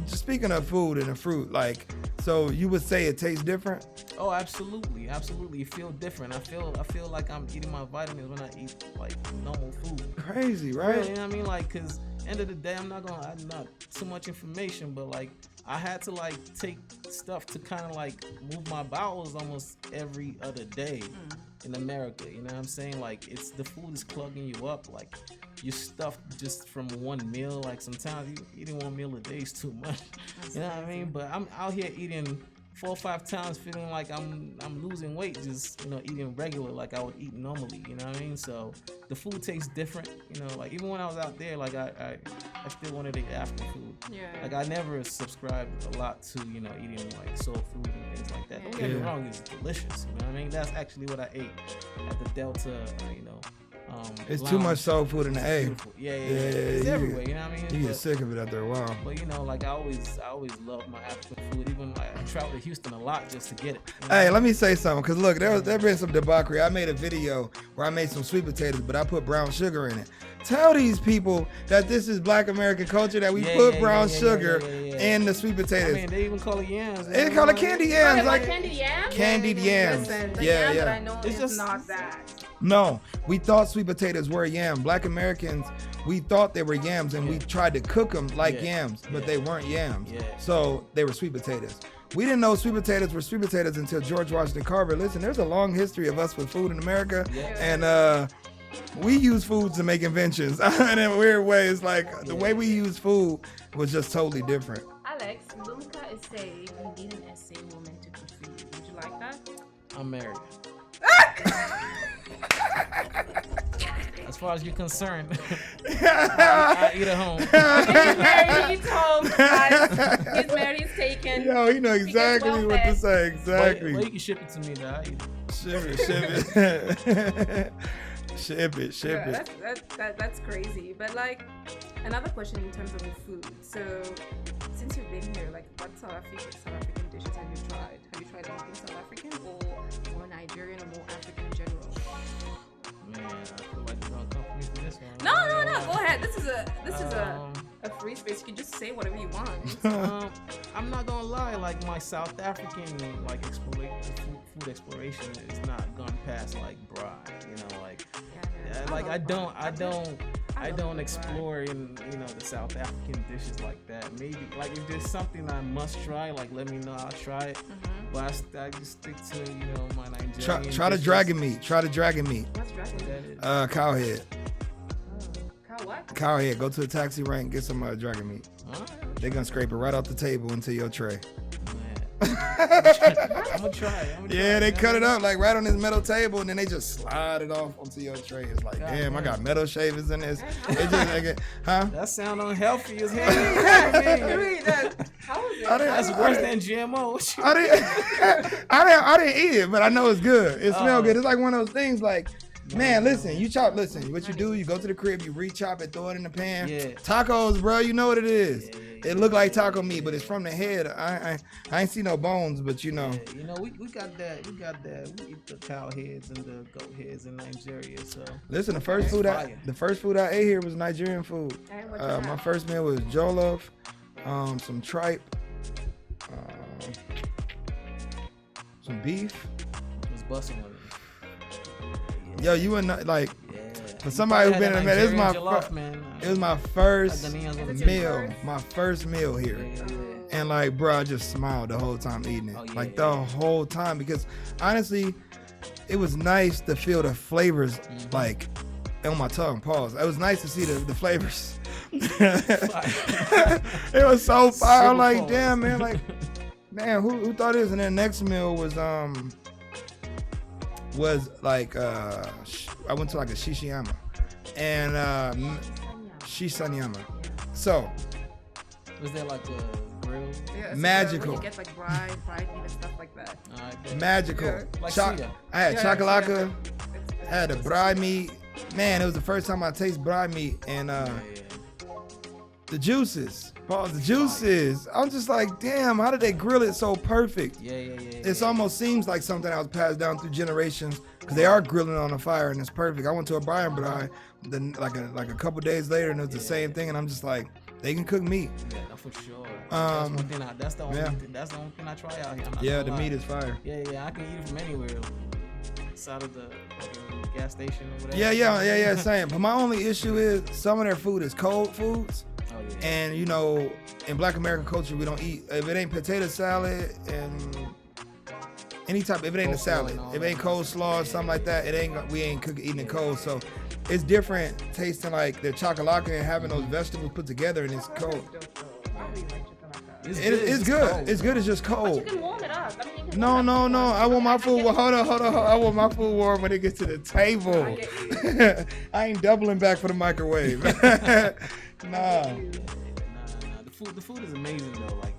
just speaking of food and the fruit, like, so you would say it tastes different? Oh, absolutely. You feel different. I feel like I'm eating my vitamins when I eat like normal food. Crazy, right? Yeah, you know what I mean? Like, cause end of the day, I'm not too much information, but like I had to like take stuff to kind of like move my bowels almost every other day in America. You know what I'm saying? Like, the food is plugging you up. Like, you're stuffed just from one meal. Like, sometimes eating one meal a day is too much. You know what I mean? But I'm out here eating 4 or 5 times, feeling like I'm losing weight, just, you know, eating regular like I would eat normally. You know what I mean? So the food tastes different. You know, like even when I was out there, like I still wanted to eat African food. Yeah. Like, I never subscribed a lot to, you know, eating like soul food and things like that. Don't get me wrong, it's delicious. You know what I mean? That's actually what I ate at the Delta. You know. It's lounge. too much soul food in the egg. Yeah. It's everywhere, you know what I mean? You get sick of it after a while. But you know, like I always loved my African food. Even like I traveled to Houston a lot just to get it. You know? Hey, let me say something, cause look, there been some debauchery. I made a video where I made some sweet potatoes, but I put brown sugar in it. Tell these people that this is Black American culture, that we put brown sugar in the sweet potatoes. I mean, they even call it yams. They call it candied yams, like candied yams. Candied yams. Listen, the yam that I know It's is just not that. No, we thought sweet potatoes were yam. Black Americans, we thought they were yams, and we tried to cook them like yams, but they weren't yams. So they were sweet potatoes. We didn't know sweet potatoes were sweet potatoes until George Washington Carver. Listen, there's a long history of us with food in America, and we use foods to make inventions. And in weird ways, like the way we use food was just totally different. Alex, Lumka is saying you need an essay woman to cook for you. Would you like that? I'm married. As far as you're concerned, I eat at home. He's married, he's home, guys. He's married, he's taken. Yo, he know exactly what to say. Exactly. Well, you can ship it to me, though. I eat it. Ship it. Ship it. That's crazy. But like, another question in terms of the food. So, since you've been here, like, what South African dishes have you tried? Have you tried anything South African or more Nigerian or more African in general? Man, I feel like you're gonna come for me for this one. No. Go ahead. This is a free space. You can just say whatever you want. I'm not gonna lie. Like, my South African like food exploration is not gone past like braai. You know, like I don't explore in, you know, the South African dishes like that. Maybe like if there's something I must try, like let me know, I'll try it. But I just stick to, you know, my Nigerian. Try the dragon meat. Try the dragon meat. What's dragon meat? Cow head. Cow what? Cow head. Go to the taxi rank, get some dragon meat. All right. They're gonna scrape it right off the table into your tray. Man, I'm gonna try. Yeah, they cut it up like right on this metal table, and then they just slide it off onto your tray. It's like, damn, I got metal shavers in this. It just like, huh? That sound unhealthy as hell. How is it? That's worse than GMO. I didn't eat it, but I know it's good. It smells good. It's like one of those things like, man, listen, what you do, you go to the crib, you re-chop it, throw it in the pan. Yeah. Tacos, bro, you know what it is. Yeah. It look like taco meat, but it's from the head. I ain't see no bones, but you know. Yeah, you know, we got that. We eat the cow heads and the goat heads in Nigeria. So listen, the first food I ate here was Nigerian food. My first meal was jollof, some tripe, some beef. It was busting with it. Yo, you wouldn't like. For somebody who's been in America, it was my first meal. My first meal here. And like, bro, I just smiled the whole time eating it. The whole time. Because honestly, it was nice to feel the flavors like on my tongue. Pause. It was nice to see the flavors. It was so fire. I'm like, damn, man. Like, man, who thought this? And then next meal was like I went to like a shishiyama and shisanyama. So was there like a grill? Yeah, magical. You get like fried meat and stuff like that. Magical. Yeah. Like I had chocolate. It's I had a bride meat. Man, it was the first time I tasted bride meat and the juices. Pause, the juices. I'm just like, damn, how did they grill it so perfect? Yeah. It almost seems like something that was passed down through generations because they are grilling on a fire and it's perfect. I went to a Brian Bride then like a couple days later and it was the same thing and I'm just like, they can cook meat. Yeah, for sure. That's the only thing I try out here. The meat is fire. Yeah, I can eat it from anywhere. Outside of the gas station or whatever. Yeah, same. But my only issue is some of their food is cold foods. Oh, yeah. And you know, in Black American culture, we don't eat if it ain't potato salad and any type. If it ain't a salad, if it ain't coleslaw or something like that, we ain't eating it cold. So it's different tasting like the chocolate and having those vegetables put together and it's cold. It's good. It's good. It's just cold. But you can warm it up. I mean, you can No. warm it up. I want my food. Hold on. I want my food warm when it gets to the table. I ain't doubling back for the microwave. Nah. The food is amazing though. Like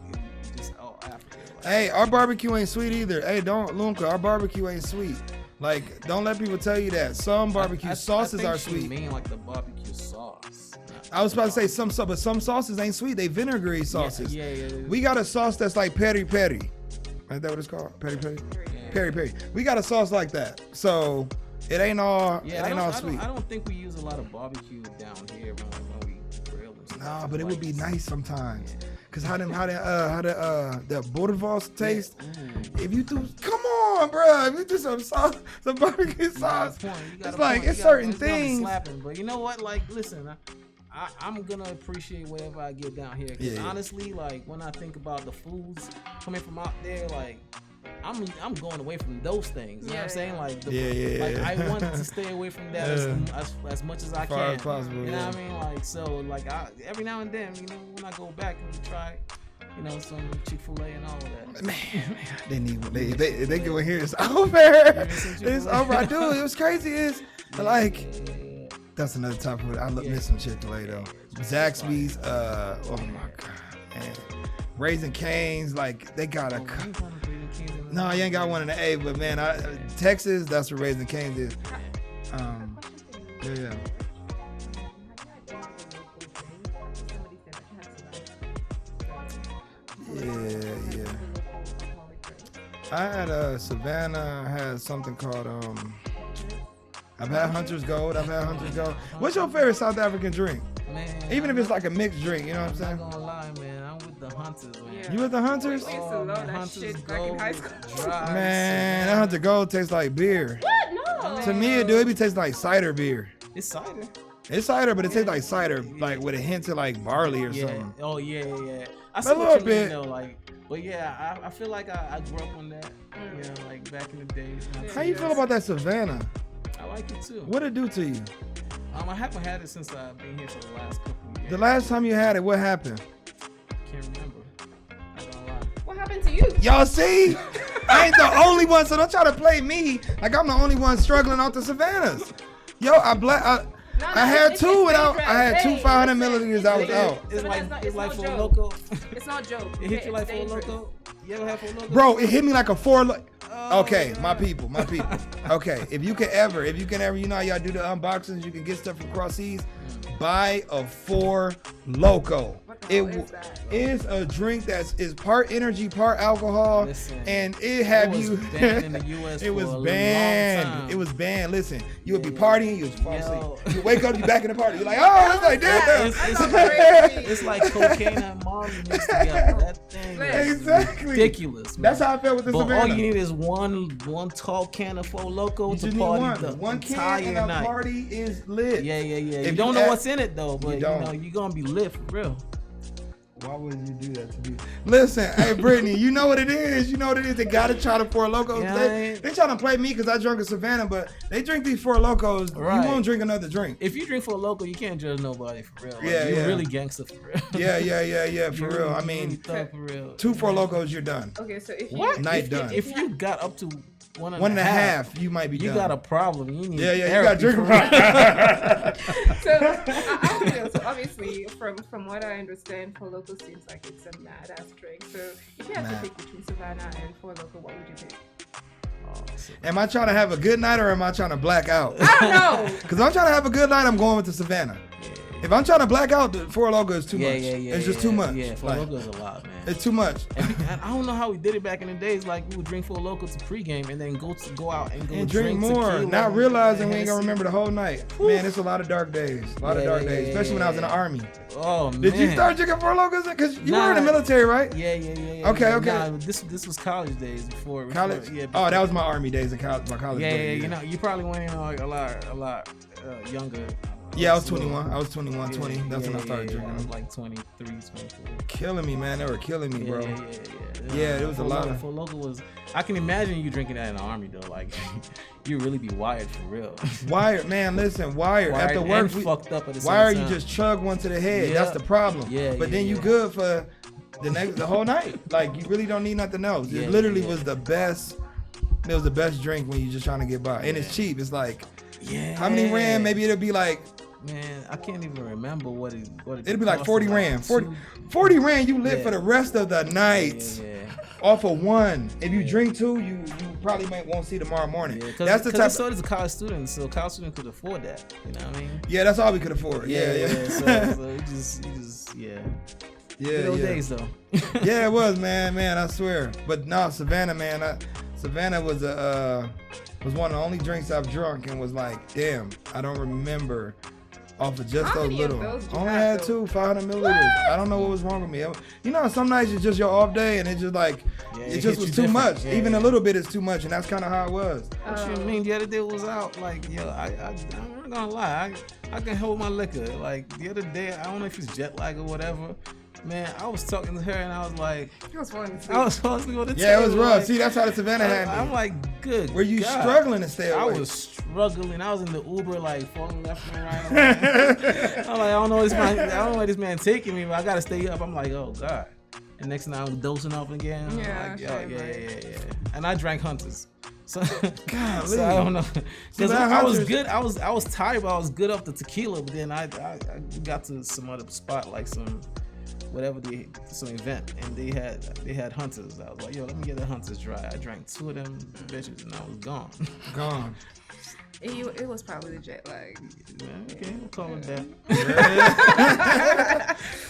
just all Africa. Like, Hey, our barbecue ain't sweet either. Hey, don't Lunka. Our barbecue ain't sweet. Like, don't let people tell you that. Some barbecue sauces are sweet. I mean like the barbecue sauce. I was about to say some sauces ain't sweet. They vinegary sauces. Yeah. We got a sauce that's like peri peri. Is that what it's called? Peri peri. Peri peri. We got a sauce like that. So it ain't all. Yeah, it ain't all sweet. I don't think we use a lot of barbecue down here when we grill and stuff. Nah, but it would be nice sometimes. Cause how the Boerewors taste? If you do, come on, bro. If you do some sauce, some barbecue sauce, it's like it's certain things. But you know what? Like, listen, I'm gonna appreciate whatever I get down here. Cause honestly, like when I think about the foods coming from out there, like I'm going away from those things. You know what I'm saying? Like, like I want to stay away from that as much as I can. As possible, you know what I mean? Like, so like every now and then, you know, when I go back and try, you know, some Chick-fil-A and all of that. Man, they go in here. It's over. It's over. I do. It was crazy. It's like. That's another topic. I miss some Chick-fil-A though. Zaxby's, oh my god, man. Raising Cane's, like they got a. No, you ain't got one in the A, but man, Texas, that's what Raising Cane's is. Yeah. I had Savannah had something called I've had Hunter's Gold. What's your favorite South African drink? Man, Even if it's like a mixed drink, you know what I'm saying? I'm not gonna lie, man. I'm with the Hunters, man. Yeah. You with the Hunters? We used to love that shit back in high school. Man, that Hunter Gold tastes like beer. What? No. To me, it be tasting like cider beer. It's cider. It's cider, but it tastes like cider, like with a hint of like barley or something. Oh yeah. I A see what little you bit. mean though, like, but yeah, I feel like I grew up on that. You know, like back in the days. How you feel about that Savannah? I like it too. What'd it do to you? I haven't had it since I've been here for the last couple of years. The last time you had it, what happened? Can't remember. I don't lie. What happened to to you. Y'all see? I ain't the only one, so don't try to play me like I'm the only one struggling off the Savannas. Yo, I had two without. I had two 500 milliliters. I was out. It's like Four Loko. It's not a joke. It hit you like Four Loko. You ever have Four Loko? Bro, it hit me like a okay, my people. Okay, if you can ever, you know how y'all do the unboxings, you can get stuff from Cross Seas. Buy a Four Loko. It's a drink is part energy, part alcohol. Listen, and it had was you. banned in the US It was for a long banned. time. It was banned. Listen, you would be partying, you would fall asleep. You wake up, you back in the party. You're like, oh, it's like damn. It's like cocaine and Molly mixed together. That thing is Exactly. ridiculous. Man. That's how I felt with the But Savannah. all you need is one tall can of Four Loko You to just need party the one entire can and night. a party is lit. Yeah. If You don't you know what's in it though, but you don't. know you're gonna be lit for real. Why would you do that to me? Listen, hey Brittany, you know what it is. You know what it is. They gotta try the Four Locos. Yeah, They trying to play me because I drunk a Savannah, but they drink these Four Locos. Right. You won't drink another drink. If you drink Four Loko, you can't judge nobody for real. Like, Yeah, you're yeah. really gangster for real. Yeah, for real. I You're really mean, thug for real. 2 Four Locos, you're done. Okay, so if you What? Night done. If you got up to one and a half, you might be you done. got a problem. You need you got to drink for them. so I feel so obviously from what I understand, Four Loko seems like it's a mad ass drink. So if you have to pick between Savannah and Four Loko, what would you pick? Am I trying to have a good night or am I trying to black out? I don't know. Because I'm trying to have a good night, I'm going with the Savannah. If I'm trying to black out, the Four Loko is too much. It's just too much. Yeah, Four Loko is a lot, man. It's too much. And I don't know how we did it back in the days. Like we would drink Four Loko to pregame and then go out and And drink more, tequila not realizing we ain't and gonna remember the whole night. Man, it's a lot of dark days. Especially when I was in the army. Oh man. Did you start drinking Four Locos? Because you were in the Nah. military, right? Yeah. Okay. Nah, this was college days before College? Yeah. Oh, that was my army days in college. My college Yeah, days. you know, you probably went in like a lot younger. Yeah, I was 21. I was 21, 20. That's when I started I was drinking. like 23, 24. Killing me, man. They were killing me, bro. Yeah, it was a lot of- Four Loko was. I can imagine you drinking that in the army though. Like, you really be wired for real. Wired, man. Listen, wired. At the work, and fucked up at the same wired. time. You just chug one to the head. Yeah. That's the problem. Yeah, But then you good for the whole night. Like you really don't need nothing else. Yeah, It literally yeah. was the best. It was the best drink when you're just trying to get by, and it's cheap. It's like how many rand? Maybe it'll be like. Man, I can't even remember what it. It'll be like 40 rand. 40 rand. You live for the rest of the night. Yeah. Off of one. If you drink two, you probably won't see tomorrow morning. Yeah, that's the type. So it's a college student, so college student could afford that. You know what I mean? Yeah, that's all we could afford. Yeah. So you just Yeah. Good old days though. Yeah, it was, man. I swear. But no, Savannah, man. Savannah was one of the only drinks I've drunk and was like, damn, I don't remember off of just How those many of little. those you Only had, had though? 500 milliliters. I don't know what was wrong with me. You know, some nights it's just your off day and it's just like, it it just hits was you too different. much. Yeah, Even yeah. a little bit is too much, and that's kind of how it was. What you mean? The other day was out. Like, yo, I'm not gonna lie. I can hold my liquor. Like the other day, I don't know if it's jet lag or whatever. Man, I was talking to her and I was like, He was falling asleep. I was falling asleep on the table. Yeah, it was rough. Like, See, that's how the Savannah had me. I'm like, good. Were you God. struggling to stay I awake? was struggling. I was in the Uber, like falling left and right. I'm like, I don't know where this man taking me, but I gotta stay up. I'm like, oh God. And next thing I'm dosing off again. I'm Yeah, like, same, yeah. And I drank Hunters. So, Golly. so I don't know. Because that I was Hunters- good. I was tired, but I was good off the tequila. But then I got to some other spot, like some event, and they had Hunters. I was like, yo, let me get the Hunters dry. I drank 2 of them bitches and I was gone. Gone. It was probably the jet lag. Man, okay, we'll call it that.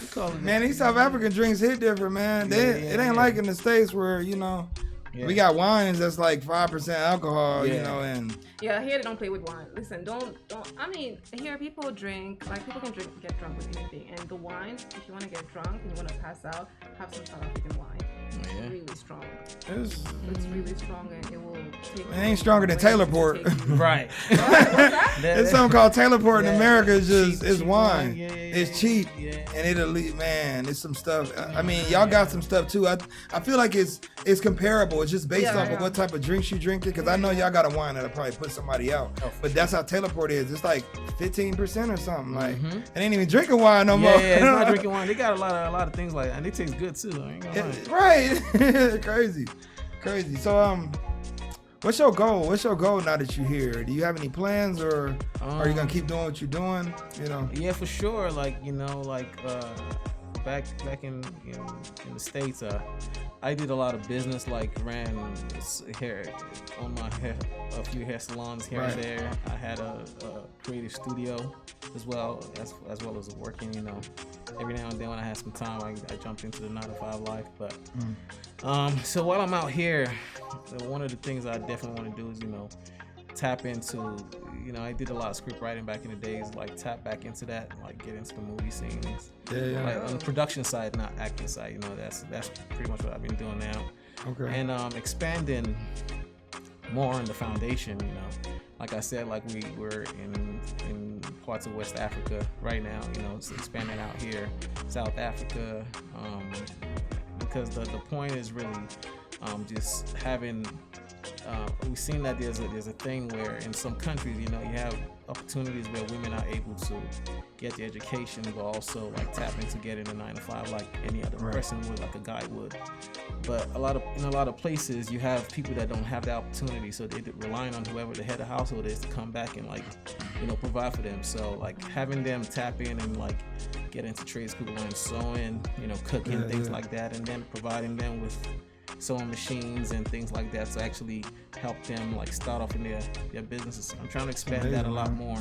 We'll call it Man, that. these South African drinks hit different, man. It ain't like in the States where, you know, we got wines that's like 5% alcohol, you know, and Yeah, here they don't play with wine. Listen, don't. I mean, here people drink. Like people can get drunk with anything. And the wines, if you want to get drunk and you want to pass out, have some South African wine. Yeah. Really strong. it's It's really strong and it will take. It ain't stronger than Taylor Port. Right. It's something called Taylor Port in America. It's just it's cheap wine. Yeah, It's cheap, and it'll man. It's some stuff. I mean, y'all got some stuff too. I feel like it's comparable. It's just based off of what type of drinks you drink it. Because I know y'all got a wine that'll probably put somebody out. But that's how Taylor Port is. It's like 15% or something. Like it ain't even drinking wine no more. Yeah, it's not drinking wine. They got a lot of things like that, and they taste good too. I ain't gonna lie. Right. Crazy. So what's your goal? What's your goal now that you're here? Do you have any plans, or are you gonna keep doing what you're doing? You know. Yeah, for sure. Like back in the States, I did a lot of business. Like ran hair on my hair, a few hair salons here and there. I had a creative studio as well as working. You know, every now and then when I had some time, I jumped into the 9-to-5 life. But so while I'm out here, one of the things I definitely want to do is tap into. I did a lot of script writing back in the days. Like tap back into that, like get into the movie scenes. Yeah. Like on the production side, not acting side. That's pretty much what I've been doing now. Okay. And expanding more on the foundation. Like I said, like we're in parts of West Africa right now. It's expanding out here, South Africa, because the point is really just having. We've seen that there's a thing where in some countries, you have opportunities where women are able to get the education, but also like tap into getting a 9-to-5 like any other person would, like a guy would. But in a lot of places, you have people that don't have the opportunity, so they're relying on whoever the head of household is to come back and provide for them. So like having them tap in and like get into trade school and sewing, cooking, things like that, and then providing them with sewing machines and things like that to actually help them like start off in their businesses. I'm trying to expand that a lot more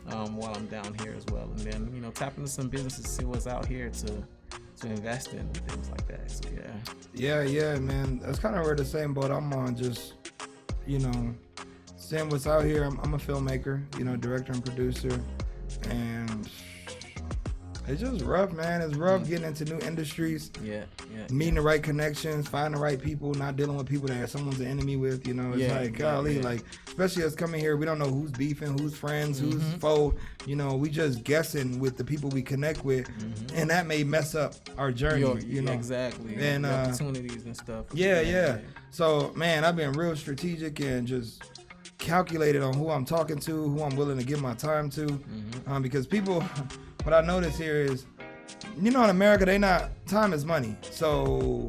while I'm down here as well, and then tap into some businesses, see what's out here to invest in and things like that. So yeah, man, that's kind of where the same boat I'm on. Just seeing what's out here. I'm a filmmaker, director and producer, and it's just rough, man. It's rough getting into new industries. Meeting the right connections, finding the right people, not dealing with people that someone's an enemy with. It's golly, like especially us coming here, we don't know who's beefing, who's friends, who's foe. We just guessing with the people we connect with, and that may mess up our journey. Exactly. And opportunities and stuff. Yeah. So man, I've been real strategic and just calculated on who I'm talking to, who I'm willing to give my time to, because people. What I notice here is, in America, time is money. So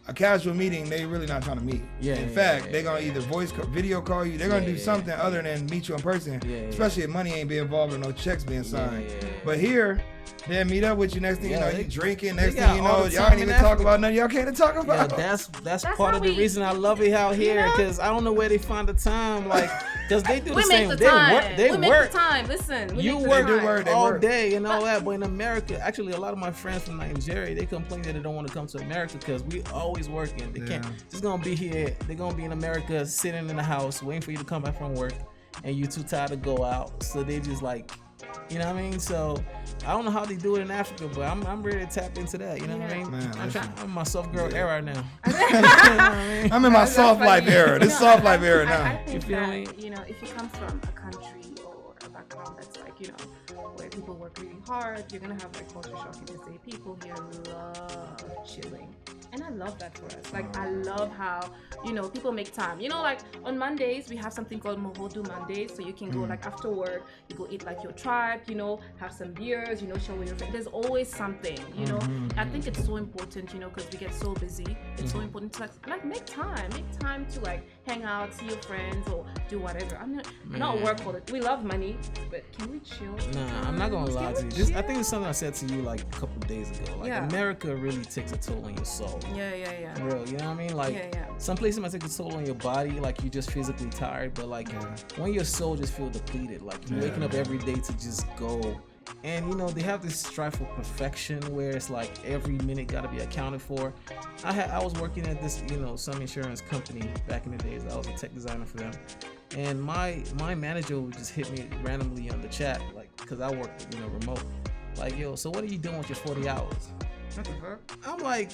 a casual meeting, they really not trying to meet. In fact, they're going to either video call you. They're going to do something other than meet you in person, especially if money ain't being involved or no checks being signed. But here, they'll meet up with you. Next thing you know, you drinking. Next thing you know, y'all ain't even talk about nothing y'all can't talk about. Yeah, that's part of the reason I love it out here, because I don't know where they find the time. Like, because they do the same. They work. The time. Listen, you work all day and all that. But in America, actually, a lot of my friends from Nigeria, they complain that they don't want to come to America because we always working. They can't. Just gonna be here. They're gonna be in America, sitting in the house, waiting for you to come back from work, and you too tired to go out. So they just like. You know what I mean? So I don't know how they do it in Africa, but I'm ready to tap into that. You know what I mean? Man, I'm in my soft girl era now. You know what I mean? I'm in my soft life era. This soft life era now. I think that, if you come from a country or a background that's like, where people work really hard, you're gonna have like culture shock. You just say people here love chilling. And I love that for us. Like, I love how, people make time. Like on Mondays, we have something called Mohodu Mondays. So you can go like after work, you go eat like your tribe, have some beers, show your friends. There's always something, I think it's so important, because we get so busy. It's so important to like make time to like hang out, see your friends or do whatever. I'm not work for it. We love money, but can we chill? Nah, I'm not going to lie to you. I think it's something I said to you like a couple of days ago. Like America really takes a toll on your soul. Yeah. For real, you know what I mean? Like, some places might take a toll on your body, like you're just physically tired, but like when your soul just feels depleted, like you're waking up every day to just go. And they have this strive for perfection where it's like every minute got to be accounted for. I was working at this, some insurance company back in the days. I was a tech designer for them. And my manager would just hit me randomly on the chat, like, because I work, remote. Like, yo, so what are you doing with your 40 hours? What the fuck? I'm like,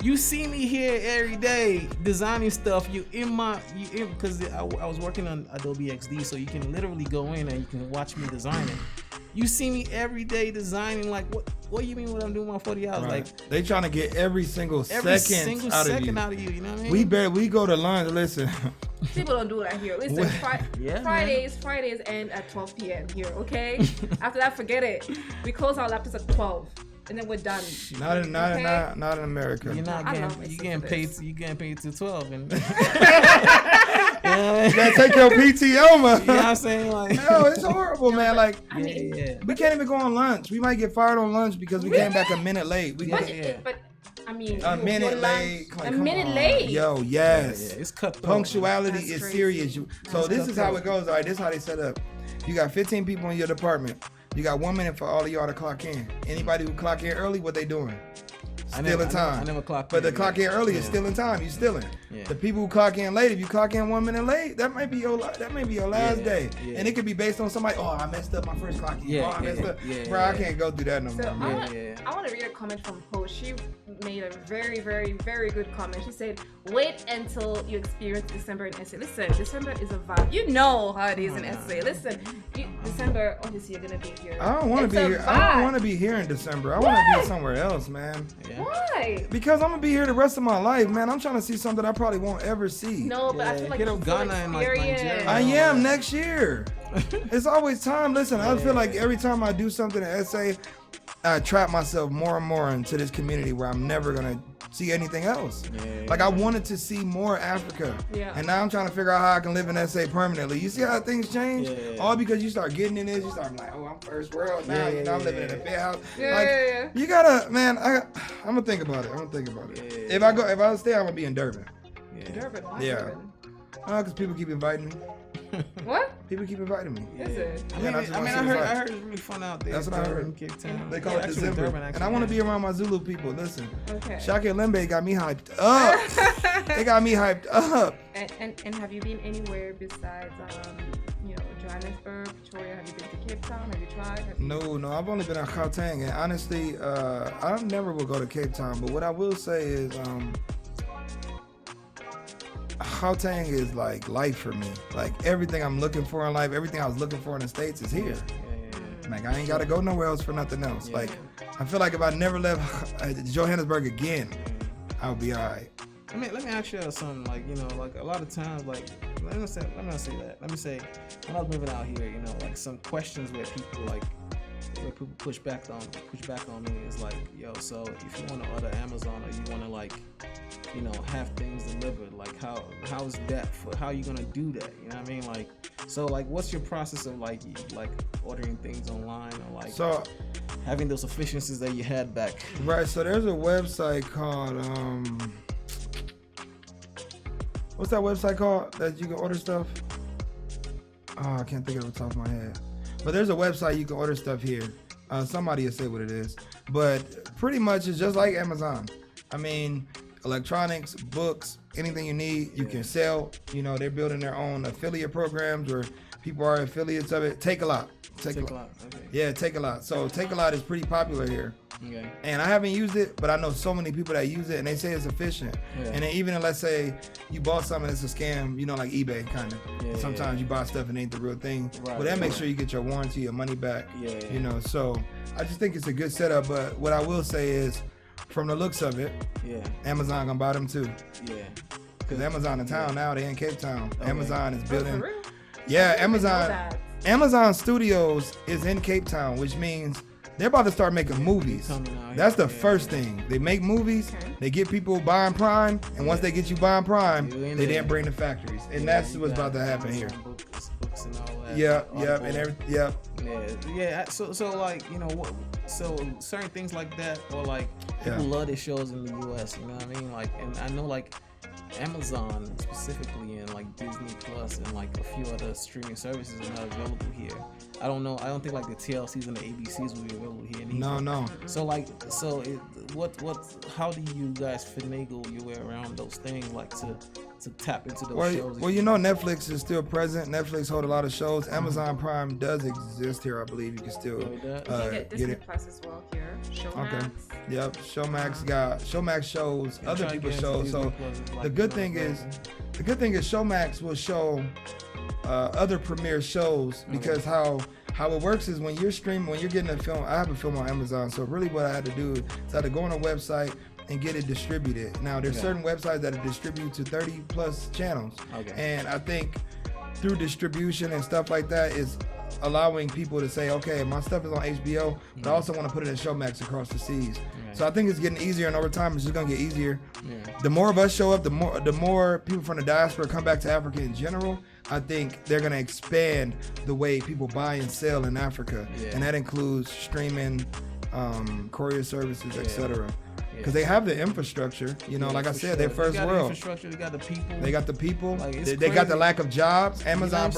you see me here every day designing stuff. Because I was working on Adobe XD, so you can literally go in and you can watch me design it. You see me every day designing. Like, what do you mean when I'm doing my 40 hours? Right. Like, they trying to get every single second out of you. You know what I mean? We go to lunch. Listen, people don't do that here. Listen, Fridays end at 12 p.m. here. Okay. After that, forget it. We close our laptops at 12. And then we're done. Not in America. You're not getting paid. You getting paid to 12, and you gotta take your PTO, man. You know what I'm saying? Like, no, it's horrible, man. Like, yeah. We can't even go on lunch. We might get fired on lunch because we came back a minute late. But I mean, a minute late. A minute late. Yo, yes. Yeah, it's cut. Punctuality is serious. So this is how it goes. All right, this is how they set up. You got 15 people in your department. You got 1 minute for all of y'all to clock in. Anybody who clock in early, what they doing? Still in time. I never clock in. But the clock in early is still in time. You still in. Yeah. The people who clock in late, if you clock in 1 minute late, that might be your last day. Yeah. And it could be based on somebody. Oh, I messed up my first clock in. I messed up. Bro, I can't go through that no more. I want to read a comment from Post. She made a very, very, very good comment. She said, "Wait until you experience December in SA." Listen, December is a vibe. You know how it is in SA. Listen, December. Obviously, you're gonna be here. I don't want to be here. I don't want to be here in December. I want to be somewhere else, man. Yeah. Why? Because I'm gonna be here the rest of my life, man. I'm trying to see something I probably won't ever see. No, but I feel like you Ghana and Nigeria. I am next year. It's always time. Listen, I feel like every time I do something in SA, I trap myself more and more into this community where I'm never gonna see anything else. Like I wanted to see more Africa, and now I'm trying to figure out how I can live in SA permanently. You see how things change? All because you start getting in this, you start like, oh, I'm first world now. I'm living in a big house. You gotta, man. I'm gonna think about it. If I stay, I'm gonna be in Durban. Durban. Yeah. Because people keep inviting me. What? People keep inviting me. Is it? I heard it's really fun out there. That's what I heard. In Cape Town. They call it December. And I want to be around my Zulu people. Listen. Okay. Shaka Lembe got me hyped up. They got me hyped up. And have you been anywhere besides Johannesburg, Pretoria? Have you been to Cape Town? Have you tried? No, I've only been at Gauteng, and honestly, I never will go to Cape Town. But what I will say is, Gauteng is like life for me. Like everything I'm looking for in life, everything I was looking for in the States is here. Like I ain't gotta go nowhere else for nothing else. Like I feel like if I never left Johannesburg again, I would be alright. Let me ask you something. Like like a lot of times, like let me not say that. Let me say when I was moving out here, like some questions where people push back on me is like, yo, so if you want to order Amazon or you want to like, have things delivered, like how's that how are you gonna do that? You know what I mean? Like, so like, what's your process of like ordering things online or like having those efficiencies that you had back? Right. So there's a website called what's that website called that you can order stuff? Oh, I can't think of it off the top of my head. But there's a website you can order stuff here. Somebody will say what it is. But pretty much it's just like Amazon. I mean, electronics, books, anything you need, you can sell. They're building their own affiliate programs where people are affiliates of it. Take a lot. Take a lot. Okay. Yeah, Take a lot. So Take a lot is pretty popular here. Okay. And I haven't used it, but I know so many people that use it, and they say it's efficient. Yeah. And then even if, let's say, you bought something that's a scam, like eBay, kind of. Yeah, sometimes you buy stuff and it ain't the real thing. Right, but that makes sure you get your warranty, your money back. Yeah. So I just think it's a good setup. But what I will say is, from the looks of it, Amazon gonna buy them too. Yeah. Because Amazon in town now, they in Cape Town. Okay. Amazon is building. For real? Yeah, Amazon Studios is in Cape Town, which means they're about to start making movies. That's the first thing. They make movies, they get people buying Prime, and once they get you buying Prime, they then bring the factories. And that's what's about to happen here. Books and all that. Yep, and everything. Yep. Yeah. So like, so certain things like that, or like people love their shows in the US, you know what I mean? Like, and I know like Amazon specifically and like Disney Plus and like a few other streaming services are not available here. I don't know. I don't think like the TLCs and the ABCs will be available here. No. So how do you guys finagle your way around those things, like to tap into those shows? Well, Netflix is still present. Netflix hold a lot of shows. Amazon Prime does exist here, I believe. You can still you can get Disney Plus as well here. Showmax. Okay. Yep. Showmax shows other people's shows. So the good thing is Showmax will show other premiere shows, because how it works is when you're streaming, when you're getting a film. I have a film on Amazon, so really what I had to do is I had to go on a website and get it distributed. Now there's certain websites that distribute to 30 plus channels, and I think through distribution and stuff like that is allowing people to say, okay, my stuff is on HBO, but I also want to put it in Showmax across the seas. So I think it's getting easier, and over time it's just gonna get easier. The more of us show up, the more people from the diaspora come back to Africa in general. I think they're gonna expand the way people buy and sell in Africa, and that includes streaming, courier services, etc. Because they have the infrastructure, like I said, they're first world. Infrastructure, they got the people. They got the people. Like, they got the lack of jobs. Amazon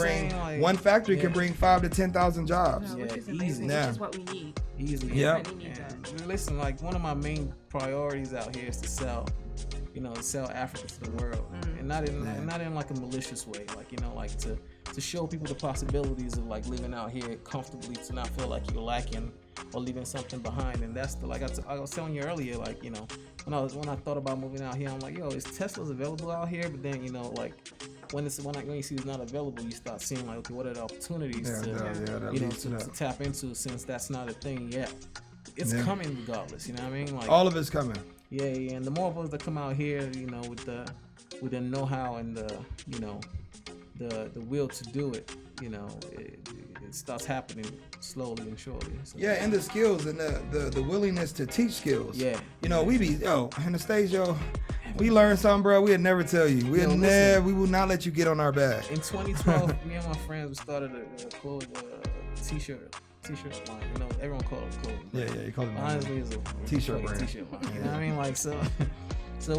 one factory can bring 5,000 to 10,000 jobs. Which is amazing. Easy. Which is what we need. Easily. Yeah. Listen, like one of my main priorities out here is to sell Africa to the world, and not in like a malicious way, like to show people the possibilities of like living out here comfortably, to not feel like you're lacking or leaving something behind. And that's I was telling you earlier, like when I thought about moving out here, I'm like, is Teslas available out here? But then like when you see it's not available, you start seeing like, okay, what are the opportunities to tap into, since that's not a thing yet. It's coming regardless, you know what I mean? Like all of it's coming. Yeah, and the more of us that come out here, with the know-how and the will to do it, it starts happening slowly and surely. So. Yeah, and the skills and the willingness to teach skills. Yeah. We be in the stage, we learned something, bro. We'd never tell you. We will not let you get on our back. In 2012, me and my friends, we started a t-shirt line. Everyone calls it clothing. Yeah, you call it. Honestly, it's a t-shirt brand. T-shirt line. You know what I mean? Like so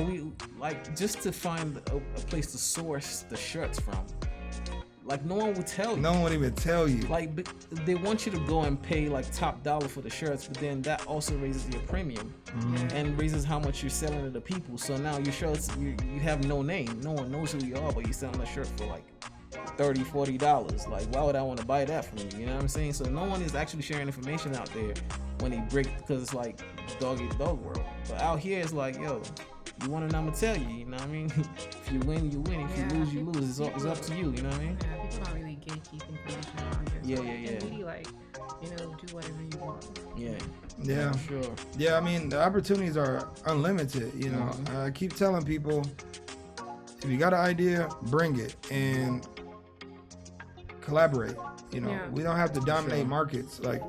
we like just to find a place to source the shirts from. Like no one would tell you. No one would even tell you. Like they want you to go and pay like top dollar for the shirts, but then that also raises your premium and raises how much you're selling to the people. So now your shirts, you have no name. No one knows who you are, but you're selling a shirt for like $30, $40. Like why would I want to buy that from you? You know what I'm saying? So no one is actually sharing information out there when they break, because it's like dog eat dog world. But out here it's like, you want to know, I'm gonna tell you. You know what I mean? If you win, you win. If you lose, you lose. It's up to you. You know what I mean? Yeah, people don't really gatekeep information around here. So you can really like, do whatever you want. Yeah. Sure. Yeah, I mean the opportunities are unlimited. I keep telling people, if you got an idea, bring it and collaborate. We don't have to dominate markets. Like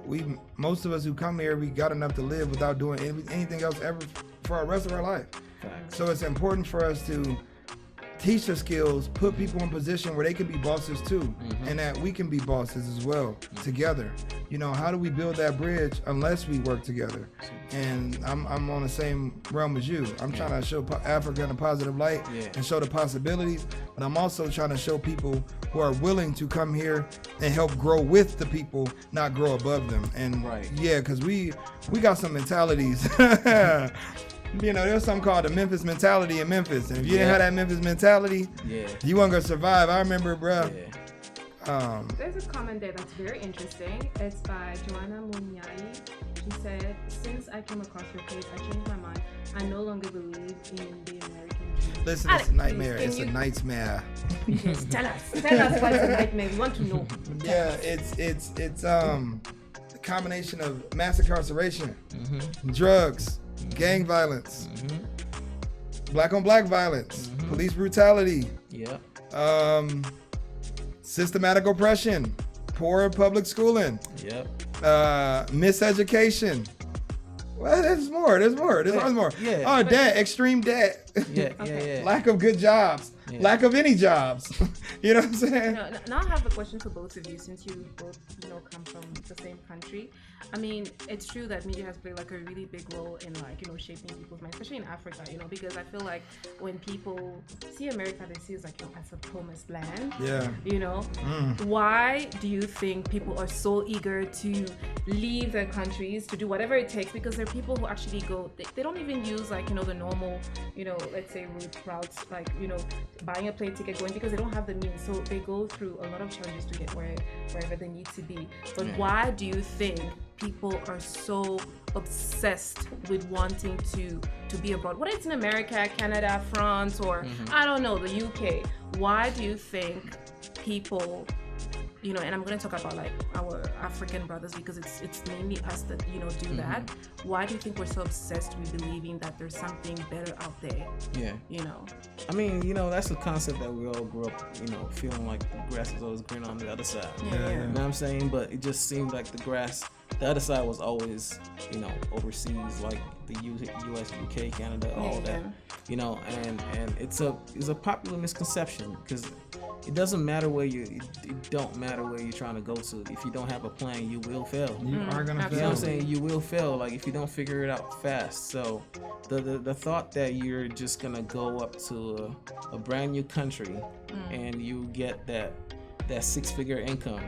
most of us who come here, we got enough to live without doing anything else ever for the rest of our life. So it's important for us to teach the skills, put people in position where they can be bosses too, and that we can be bosses as well together. How do we build that bridge unless we work together? And I'm on the same realm as you. I'm trying to show Africa in a positive light and show the possibilities, but I'm also trying to show people who are willing to come here and help grow with the people, not grow above them. And because we got some mentalities. There's something called the Memphis mentality in Memphis. And if you didn't have that Memphis mentality, you weren't going to survive. I remember, bro. There's a comment there that's very interesting. It's by Joanna Munyai. She said, since I came across your page, I changed my mind. I no longer believe in the American dream. Listen, it's a nightmare. It's a nightmare. Yes, tell us why it's a nightmare. We want to know. Yeah, it's a combination of mass incarceration, drugs, gang violence, black on black violence, police brutality, systematic oppression, poor public schooling, miseducation. Well, there's more. There's always more. Yeah. Oh, debt, extreme debt. Yeah. Lack of good jobs. lack of any jobs. You know what I'm saying? Now I have a question for both of you, since you both, come from the same country. I mean, it's true that media has played like a really big role in shaping people's minds, especially in Africa, because I feel like when people see America, they see it as a promised land. Yeah. Why do you think people are so eager to leave their countries to do whatever it takes? Because there are people who actually go, they don't even use the normal, let's say routes, buying a plane ticket, going, because they don't have the means. So they go through a lot of challenges to get wherever they need to be. But why do you think people are so obsessed with wanting to be abroad, whether it's in America, Canada, France, or I don't know, the UK? Why do you think people, and I'm going to talk about our African brothers, because it's mainly us that do that. Why do you think we're so obsessed with believing that there's something better out there? I mean, that's a concept that we all grew up, feeling like the grass is always green on the other side. You know what I'm saying? But it just seemed like the other side was always, overseas, like the US, UK, Canada, all that. And it's a popular misconception, because it doesn't matter it don't matter where you're trying to go to. If you don't have a plan, you will fail. You are gonna fail. You know what I'm saying? You will fail, if you don't figure it out fast. So the thought that you're just gonna go up to a brand new country and you get that 6-figure income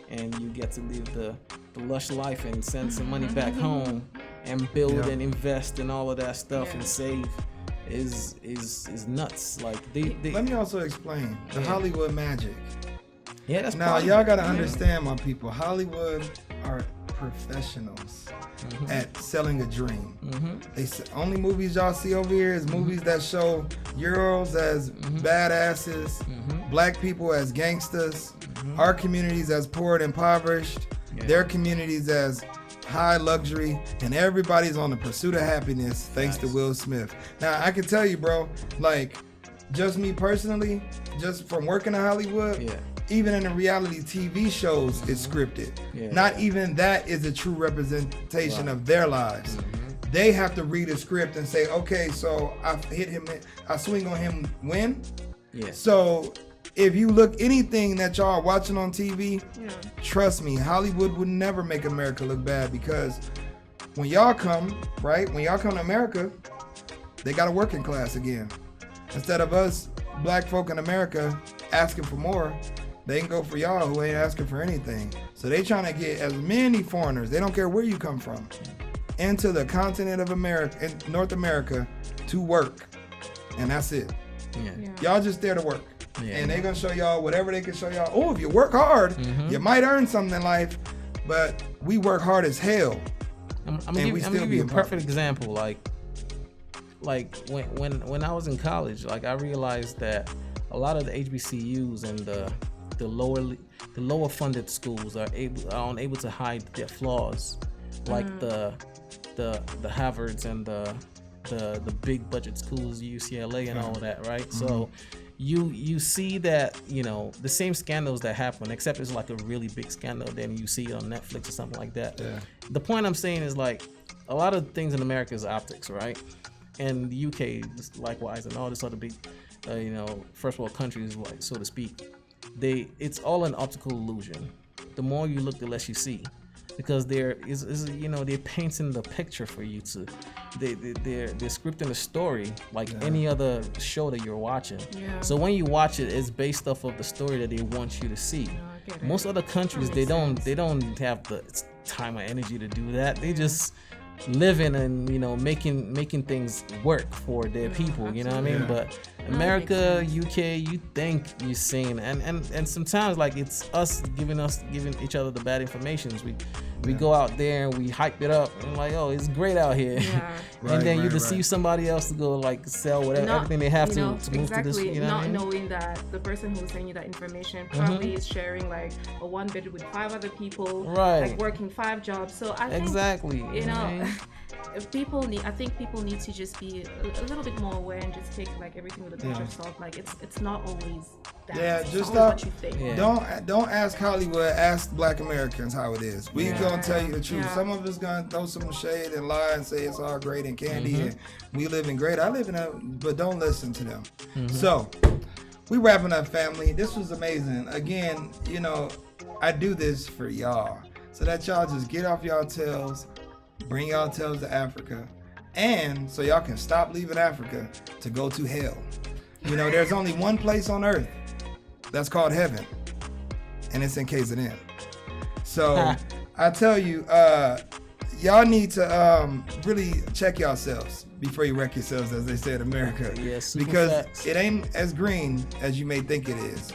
and you get to live the lush life and send some money back home and build and invest and all of that stuff and save is nuts. Let me also explain the Hollywood magic. Yeah, that's now y'all gotta understand, my people. Hollywood are professionals at selling a dream. They only movies y'all see over here is movies that show Euros as badasses, black people as gangsters, our communities as poor and impoverished, their communities as high luxury, and everybody's on the pursuit of happiness thanks to Will Smith. Now I can tell you, bro, just me personally, just from working in Hollywood, even in the reality TV shows, it's scripted. Not even that is a true representation of their lives. They have to read a script and say, okay, so I hit him, I swing on him when? So if you look anything that y'all are watching on TV, trust me, Hollywood would never make America look bad, because when y'all come to America, they got a working class again. Instead of us black folk in America asking for more, they can go for y'all who ain't asking for anything. So they trying to get as many foreigners, they don't care where you come from, into the continent of America, in North America, to work. And that's it. Y'all just there to work. And they gonna show y'all whatever they can show y'all. Oh, if you work hard, you might earn something in life, but we work hard as hell. I'm gonna give you a perfect example. When I was in college, I realized that a lot of the HBCUs and the lower funded schools are unable to hide their flaws, the Harvards and the big budget schools, UCLA and all of that, right? So you see that, the same scandals that happen, except it's a really big scandal, then you see it on Netflix or something like that. The point I'm saying is a lot of things in America is optics, right? And the UK likewise, and all this other big first world countries, so to speak, it's all an optical illusion. The more you look, the less you see, because they're painting the picture for you to. They're scripting a story any other show that you're watching. So when you watch it, it's based off of the story that they want you to see. Most other countries, they don't have the time or energy to do that. They just living and making things work for their people. You know what I mean? But America, UK, you think you're seeing, and sometimes it's us giving each other the bad informations. We go out there and we hype it up and oh, it's great out here. And then you deceive somebody else to go sell whatever everything they have to move to this. Not knowing that the person who's sending you that information probably is sharing a 1-bedroom with 5 other people, working 5 jobs. So I think people need to just be a little bit more aware and just take everything with a pinch of salt. It's not always that. Just stop. Don't ask Hollywood. Ask Black Americans how it is. We gonna tell you the truth. Some of us gonna throw some shade and lie and say it's all great and candy and we live in great. I live in a, but don't listen to them. So we wrapping up, family. This was amazing. Again, you know, I do this for y'all, so that y'all just get off y'all tails, bring y'all tails to Africa, and so y'all can stop leaving Africa to go to hell. You know, there's only one place on earth that's called heaven, and it's in KZN. So I tell you, y'all need to really check yourselves before you wreck yourselves, as they say in America. Yes, because facts. it ain't as green as you may think it is.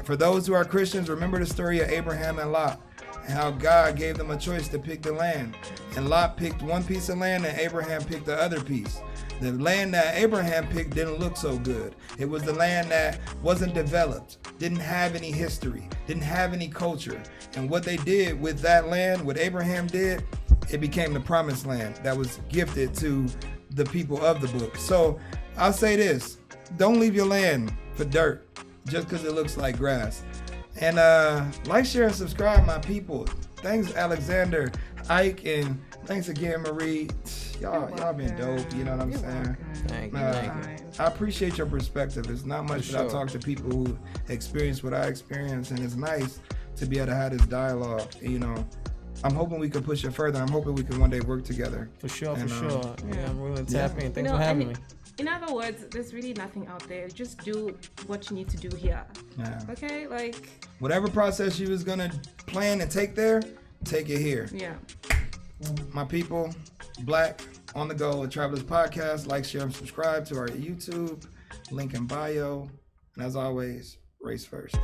For those who are Christians, remember the story of Abraham and Lot, and how God gave them a choice to pick the land. And Lot picked one piece of land and Abraham picked the other piece. The land that Abraham picked didn't look so good. It was the land that wasn't developed, didn't have any history, didn't have any culture. And what they did with that land, what Abraham did, it became the promised land that was gifted to the people of the book. So I'll say this, don't leave your land for dirt just because it looks like grass. And like, share, and subscribe, my people. Thanks, Alexander, Ike, and thanks again, Marie. Y'all been dope, you know what I'm saying? Thank you. I appreciate your perspective. It's not much that I talk to people who experience what I experience, and it's nice to be able to have this dialogue. You know, I'm hoping we can push it further. I'm hoping we can one day work together. For sure. Yeah, I'm willing to tap in. Thanks for having me. In other words, there's really nothing out there. Just do what you need to do here. Yeah. Okay? Like, whatever process you was gonna plan and take there, take it here. Yeah. My people, Black on the Go with Travelers Podcast. Like, share, and subscribe to our YouTube. Link in bio. And as always, race first.